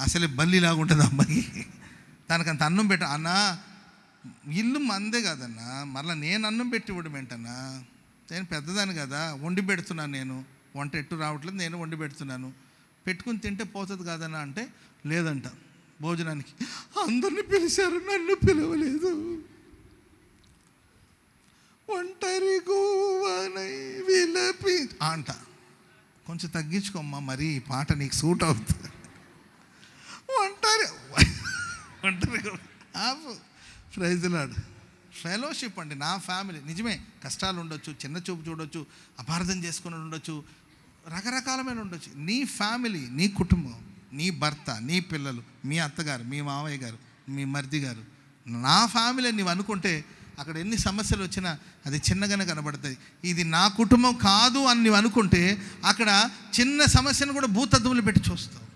అసలే బల్లిలాగా ఉంటుంది అమ్మాయి, దానికంత అన్నం పెట్ట అన్నా, ఇల్లు మందే కదన్నా, మరలా నేను అన్నం పెట్టి ఇవ్వడం ఏంటన్నా, నేను పెద్దదాన్ని కదా, వండి పెడుతున్నాను, నేను వంట ఎట్టు రావట్లేదు, నేను వండి పెడుతున్నాను, పెట్టుకుని తింటే పోతుంది కదన్నా అంటే, లేదంట భోజనానికి అందరిని పిలిచారు, నన్ను పిలవలేదు, ఒంటరి గువ్వనై విలపి అంట. కొంచెం తగ్గించుకోమ్మా, మరి ఈ పాట నీకు సూట్ అవుతుంది. ఒంటరి ప్రైజ్ ది లార్డ్. ఫెలోషిప్ అండి, నా ఫ్యామిలీ. నిజమే కష్టాలు ఉండొచ్చు, చిన్న చూపు చూడొచ్చు, అపార్థం చేసుకుని ఉండొచ్చు, రకరకాలమైన ఉండొచ్చు. నీ ఫ్యామిలీ, నీ కుటుంబం, నీ భర్త, నీ పిల్లలు, మీ అత్తగారు, మీ మామయ్య గారు, మీ మరిది గారు, నా ఫ్యామిలీ నీవు అనుకుంటే అక్కడ ఎన్ని సమస్యలు వచ్చినా అది చిన్నగానే కనబడుతుంది. ఇది నా కుటుంబం కాదు అని నువ్వు అనుకుంటే అక్కడ చిన్న సమస్యను కూడా భూతత్వములు పెట్టి చూస్తావు.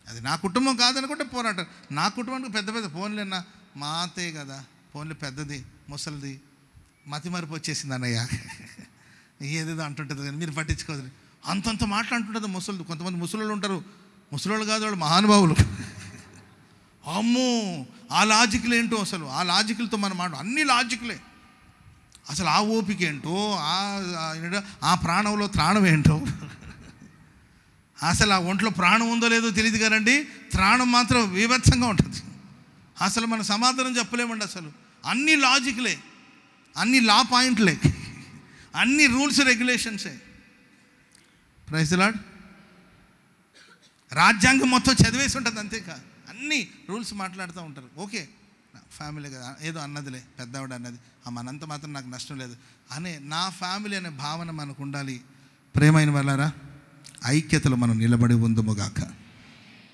అది నా కుటుంబం కాదనుకుంటే పోరాటం. నా కుటుంబానికి పెద్ద పెద్ద ఫోన్లేనా, మా అత్తయ్య కదా, ఫోన్లు పెద్దది, ముసలిది, మతిమరుపు వచ్చేసింది అన్నయ్య, ఏదేదో అంటుంటుంది కానీ మీరు పట్టించుకోదు. అంతంత మాట్లాడుతుంటుంది ముసలి. కొంతమంది ముసలోళ్ళు ఉంటారు, ముసలోళ్ళు కాదు వాళ్ళు మహానుభావులు. అమ్మో ఆ లాజిక్లు ఏంటో, అసలు ఆ లాజిక్లతో మనం అన్ని లాజిక్లే. అసలు ఆ ఓపిక ఏంటో, ఆ ప్రాణంలో త్రాణం ఏంటో, అసలు ఆ ఒంట్లో ప్రాణం ఉందో లేదో తెలియదు కానండి, త్రాణం మాత్రం విభత్సంగా ఉంటుంది. అసలు మనం సమాధానం చెప్పలేమండి. అసలు అన్ని లాజిక్లే, అన్ని లా పాయింట్లే, అన్ని రూల్స్ రెగ్యులేషన్సే. Praise the Lord. రాజ్యాంగం మొత్తం చదివేసి ఉంటుంది, అంతేకా అన్ని రూల్స్ మాట్లాడుతూ ఉంటారు. ఓకే ఫ్యామిలీ కదా, ఏదో అన్నదిలే పెద్దవాడు అన్నది, మనంత మాత్రం నాకు నష్టం లేదు అనే నా ఫ్యామిలీ అనే భావన మనకు ఉండాలి. ప్రేమైన వాళ్ళారా, ఐక్యతలో మనం నిలబడి ఉందముగాక.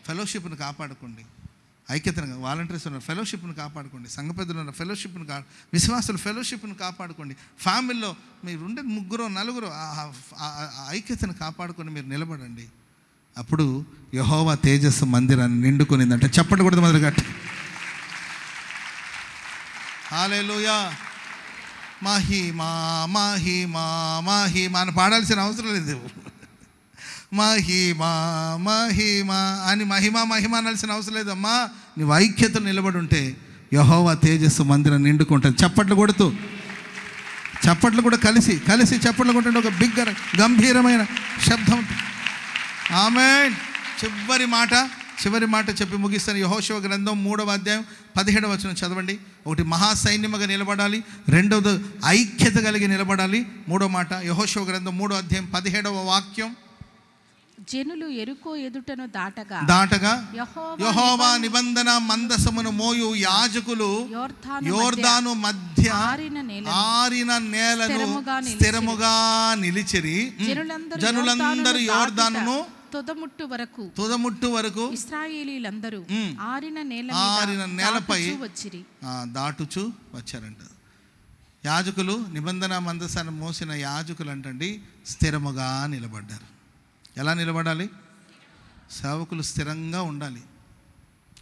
ఫెలోషిప్ను కాపాడుకోండి.
ఐక్యతను, వాలంటీర్స్ ఉన్న ఫెలోషిప్ను కాపాడుకోండి, సంఘ పెద్దలు ఉన్న ఫెలోషిప్ను విశ్వాసుల ఫెలోషిప్ను కాపాడుకోండి, ఫ్యామిలీలో మీరు ఉండే 3 4 ఐక్యతను కాపాడుకొని మీరు నిలబడండి. అప్పుడు యెహోవా తేజస్సు మందిరాన్ని నిండుకునిందంటే చప్పట్లు కూడా మొదలు కట్టి హల్లెలూయా. మహిమా మహిమా మహిమా అని పాడాల్సిన అవసరం లేదు. మహిమా మహిమా అని మహిమా మహిమ అనాల్సిన అవసరం లేదమ్మా. నీవు ఐక్యతను నిలబడి ఉంటే యెహోవా తేజస్సు మందిరం నిండుకుంటుంది. చప్పట్లు కొడుతూ, చప్పట్లు కూడా కలిసి కలిసి చప్పట్లు కొట్టుంటే ఒక బిగ్గర గంభీరమైన శబ్దం. ఆమేన్. చివరి మాట చెప్పి ముగిస్తాను. యెహోషువ గ్రంథం 3వ అధ్యాయం 17వ వచనం చదవండి. ఒకటి మహాసైన్యముగా నిలబడాలి, రెండవది ఐక్యత కలిగి నిలబడాలి. 3వ మాట యెహోషువ గ్రంథం 3వ అధ్యాయం 17వ వాక్యం.
జనులు ఎరుకో ఎదుటను దాటగా
యెహోవా నిబంధన మందసమును మోయు యాజకులు యోర్దాను మధ్య ఆరిన నేలను స్థిరముగా నిలిచిరి. జనులందరూ యోర్దానును తుదముట్టు వరకు
ఇశ్రాయేలీయులందరూ ఆరిన
నేలపై దాటుచు వచ్చారంట. యాజకులు నిబంధన మందసాన్ని మోసిన యాజకులు అంటండి స్థిరముగా నిలబడ్డారు. ఎలా నిలబడాలి? సేవకులు స్థిరంగా ఉండాలి,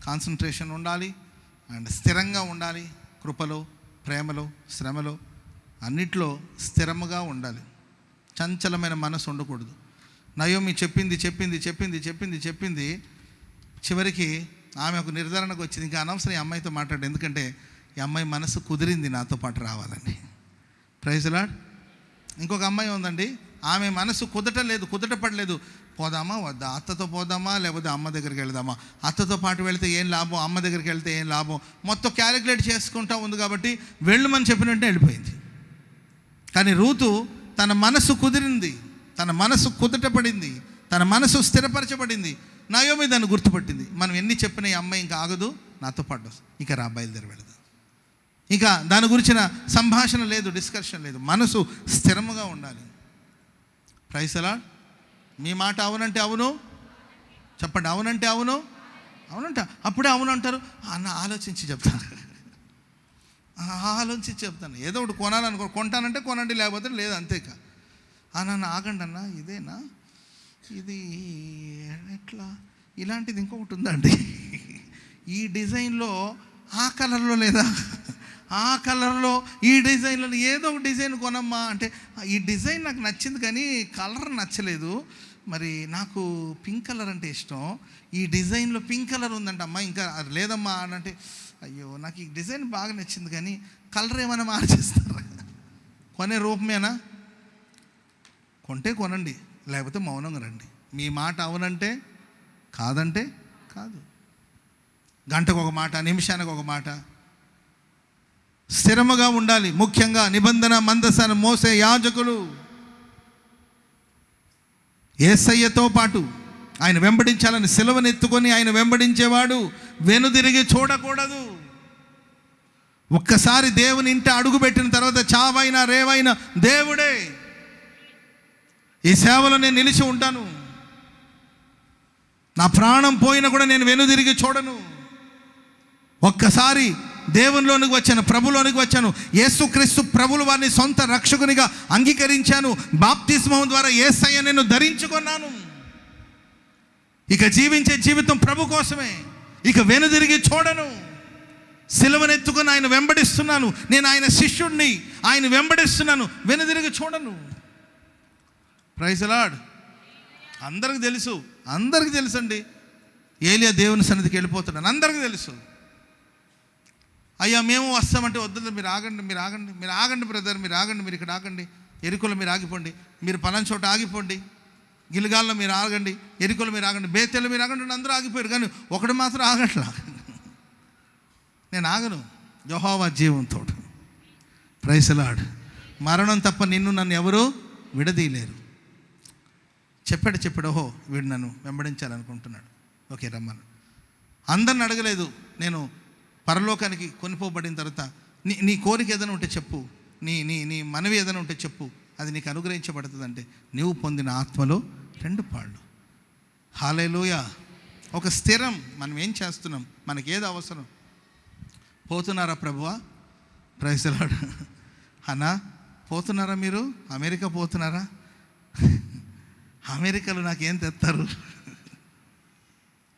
కాన్సన్ట్రేషన్ ఉండాలి అండ్ స్థిరంగా ఉండాలి. కృపలో, ప్రేమలో, శ్రమలో అన్నిట్లో స్థిరముగా ఉండాలి. చంచలమైన మనసు ఉండకూడదు. నయోమి చెప్పింది చివరికి ఆమె ఒక నిర్ధారణకు వచ్చింది, ఇంకా అనవసరం ఈ అమ్మాయితో మాట్లాడు, ఎందుకంటే ఈ అమ్మాయి మనసు కుదిరింది నాతో పాటు రావాలని. Praise lord. ఇంకొక అమ్మాయి ఉందండి, ఆమె మనసు కుదట పడలేదు. పోదామా వద్దా, అత్తతో పోదామా లేకపోతే అమ్మ దగ్గరికి వెళదామా, అత్తతో పాటు వెళితే ఏం లాభం, అమ్మ దగ్గరికి వెళితే ఏం లాభం, మొత్తం క్యాలిక్యులేట్ చేసుకుంటా ఉంది కాబట్టి వెళ్ళమని చెప్పినట్టే వెళ్ళిపోయింది. కానీ రూతు తన మనసు కుదిరింది, తన మనసు కుదట పడింది, తన మనసు స్థిరపరచబడింది. నయోమి దాన్ని గుర్తుపట్టింది. మనం ఎన్ని చెప్పినా ఈ అమ్మాయి ఇంకా ఆగదు, నాతో పాటు ఇంకా బయలుదేరి వెళదాం. ఇంకా దాని గురించిన సంభాషణ లేదు, డిస్కషన్ లేదు. మనసు స్థిరముగా ఉండాలి. Praise the lord. మీ మాట అవునంటే అవును చెప్పండి, అవునంటే అవును, అవునంట. అప్పుడే అవును అంటారు అన్న, ఆలోచించి చెప్తాను. ఏదో ఒకటి కొనాలనుకో, కొంటానంటే కొనండి, లేకపోతే లేదు, అంతేక. అన్న ఆగండి అన్న, ఇదేనా, ఇది ఎట్లా, ఇలాంటిది ఇంకొకటి ఉందండి, ఈ డిజైన్లో ఆ కలర్లో లేదా, ఆ కలర్లో ఈ డిజైన్లో ఏదో ఒక డిజైన్ కొనమ్మా అంటే, ఈ డిజైన్ నాకు నచ్చింది కానీ కలర్ నచ్చలేదు, మరి నాకు పింక్ కలర్ అంటే ఇష్టం, ఈ డిజైన్లో పింక్ కలర్ ఉందంట అమ్మా, ఇంకా లేదమ్మా అని అంటే, అయ్యో నాకు ఈ డిజైన్ బాగా నచ్చింది కానీ కలర్ ఏమైనా మార్చేస్తారా? కొనే రూపమేనా? కొంటే కొనండి, లేకపోతే మౌనంగా రండి. మీ మాట అవునంటే, కాదంటే కాదు. గంటకు ఒక మాట, నిమిషానికి ఒక మాట. స్థిరముగా ఉండాలి. ముఖ్యంగా నిబంధన మందసాన్ని మోసే యాజకులు యేసయ్యతో పాటు ఆయన వెంబడించాలని సిలువనెత్తుకొని ఆయన వెంబడించేవాడు వెనుదిరిగి చూడకూడదు. ఒక్కసారి దేవుని ఇంట అడుగుపెట్టిన తర్వాత చావైనా రేవైనా దేవుడే. ఈ సేవలో నేను నిలిచి ఉంటాను, నా ప్రాణం పోయినా కూడా నేను వెనుదిరిగి చూడను. ఒక్కసారి దేవునిలోనికి వచ్చాను, ప్రభులోనికి వచ్చాను, యేసుక్రీస్తు ప్రభులు వారిని సొంత రక్షకునిగా అంగీకరించాను, బాప్తిస్మం ద్వారా యేసయ్య నేను ధరించుకున్నాను. ఇక జీవించే జీవితం ప్రభు కోసమే, ఇక వెనుదిరిగి చూడను. సిలువనెత్తుకొని ఆయన వెంబడిస్తున్నాను, నేను ఆయన శిష్యుడిని, ఆయన వెంబడిస్తున్నాను, వెనుదిరిగి చూడను. Praise the lord. అందరికి తెలుసండి, ఏలియా దేవుని సన్నిధికి వెళ్ళిపోతున్నాను, అందరికీ తెలుసు. అయ్యా మేము వస్తామంటే వద్దు, మీరు ఆగండి బ్రదర్, మీరు ఇక్కడ ఆగండి, ఎరుకలో మీరు ఆగిపోండి, మీరు పలానా చోట ఆగిపోండి, గిల్గాల్లో మీరు ఆగండి, ఎరుకలో మీరు ఆగండి, బేతెల్లో మీరు ఆగండి. అందరూ ఆగిపోయారు కానీ ఒకడు మాత్రం ఆగట్లా. నేను ఆగను, యెహోవా జీవంతో. Praise the Lord. మరణం తప్ప నన్ను ఎవరూ విడదీయలేరు. చెప్పాడు, ఓహో వీడు నన్ను వెంబడించాలనుకుంటున్నాడు, ఓకే రమ్మను. అందరిని అడగలేదు. నేను పరలోకానికి కొనిపోబడిన తర్వాత నీ కోరిక ఏదైనా ఉంటే చెప్పు, నీ మనవి ఏదైనా ఉంటే చెప్పు, అది నీకు అనుగ్రహించబడుతుంది అంటే, నీవు పొందిన ఆత్మలో 2 పాళ్ళు. హల్లెలూయా.
ఒక స్థిరం. మనం ఏం చేస్తున్నాం, మనకేది అవసరం. పోతున్నారా ప్రభువా? Praise the lord. అన్నా పోతున్నారా మీరు? అమెరికా పోతున్నారా? అమెరికాలో నాకేం తెస్తారు?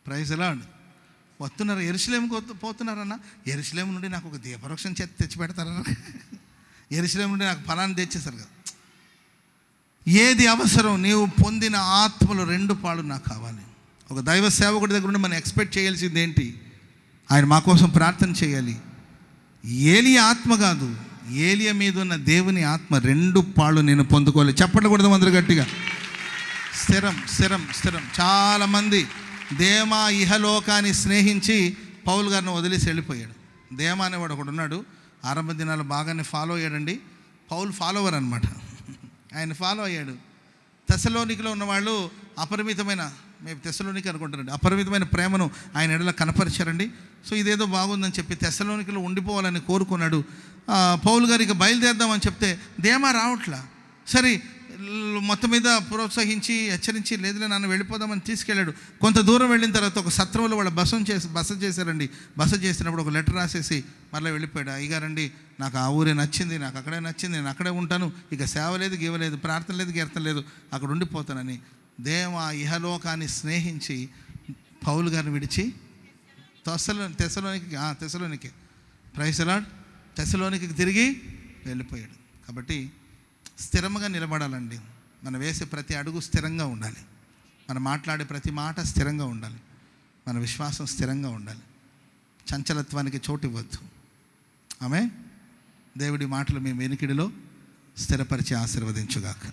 Praise the lord. వస్తున్నారా? యెరూషలేముకు పోతున్నారన్నా? యెరూషలేము నుండి నాకు ఒక దీపవృక్షం తెచ్చి పెడతారా? యెరూషలేము నుండి నాకు ఫలాన్ని తెచ్చేసారు కదా. ఏది అవసరం? నీవు పొందిన ఆత్మలు 2 పాలు నాకు కావాలి. ఒక దైవ సేవకుడి దగ్గర నుండి మనం ఎక్స్పెక్ట్ చేయాల్సింది ఏంటి? ఆయన మా కోసం ప్రార్థన చేయాలి. ఏలియా ఆత్మ కాదు, ఏలియా మీద ఉన్న దేవుని ఆత్మ 2 పాలు నేను పొందుకోవాలి. చెప్పకూడదు అందరు గట్టిగా. స్థిరం స్థిరం స్థిరం. చాలామంది దేమా ఇహలోకాన్ని స్నేహించి పౌలు గారిని వదిలేసి వెళ్ళిపోయాడు. దేమా అనేవాడు ఒకడు ఉన్నాడు. ఆరంభ దినాలు బాగానే ఫాలో అయ్యాడండి. పౌలు ఫాలోవర్ అనమాట. ఆయన ఫాలో అయ్యాడు. తెస్సలోనికలో ఉన్నవాళ్ళు అపరిమితమైన, మేము తెస్సలోనిక అనుకుంటారండి, అపరిమితమైన ప్రేమను ఆయన ఎడల కనపరిచారండి. సో ఇదేదో బాగుందని చెప్పి తెస్సలోనికలో ఉండిపోవాలని కోరుకున్నాడు. పౌలు గారికి బయలుదేరదామని చెప్తే దేమా రావట్లా. సరే మొత్తం మీద ప్రోత్సహించి హెచ్చరించి, లేదులే నాన్న వెళ్ళిపోదామని తీసుకెళ్ళాడు. కొంత దూరం వెళ్ళిన తర్వాత ఒక సత్రంలో వాళ్ళు బస చేశారండి. బస చేసినప్పుడు ఒక లెటర్ రాసేసి మళ్ళీ వెళ్ళిపోయాడు. అయ్యగారండి నాకు ఆ ఊరే నచ్చింది, నాకు అక్కడే నచ్చింది, నేను అక్కడే ఉంటాను, ఇక సేవ లేదు, గీవలేదు, ప్రార్థన లేదు, కీర్తన లేదు, అక్కడ ఉండిపోతానని దేవా ఇహలోకాన్ని స్నేహించి పౌలు గారిని విడిచి తెస్సలోనికి ప్రైజ్ ది లార్డ్ తెస్సలోనికి తిరిగి వెళ్ళిపోయాడు. కాబట్టి స్థిరంగా నిలబడాలండి. మనం వేసే ప్రతి అడుగు స్థిరంగా ఉండాలి. మనం మాట్లాడే ప్రతి మాట స్థిరంగా ఉండాలి. మన విశ్వాసం స్థిరంగా ఉండాలి. చంచలత్వానికి చోటు ఇవ్వద్దు. ఆమె దేవుడి మాటలు మీ వెనుకిడిలో స్థిరపరిచి ఆశీర్వదించుగాక.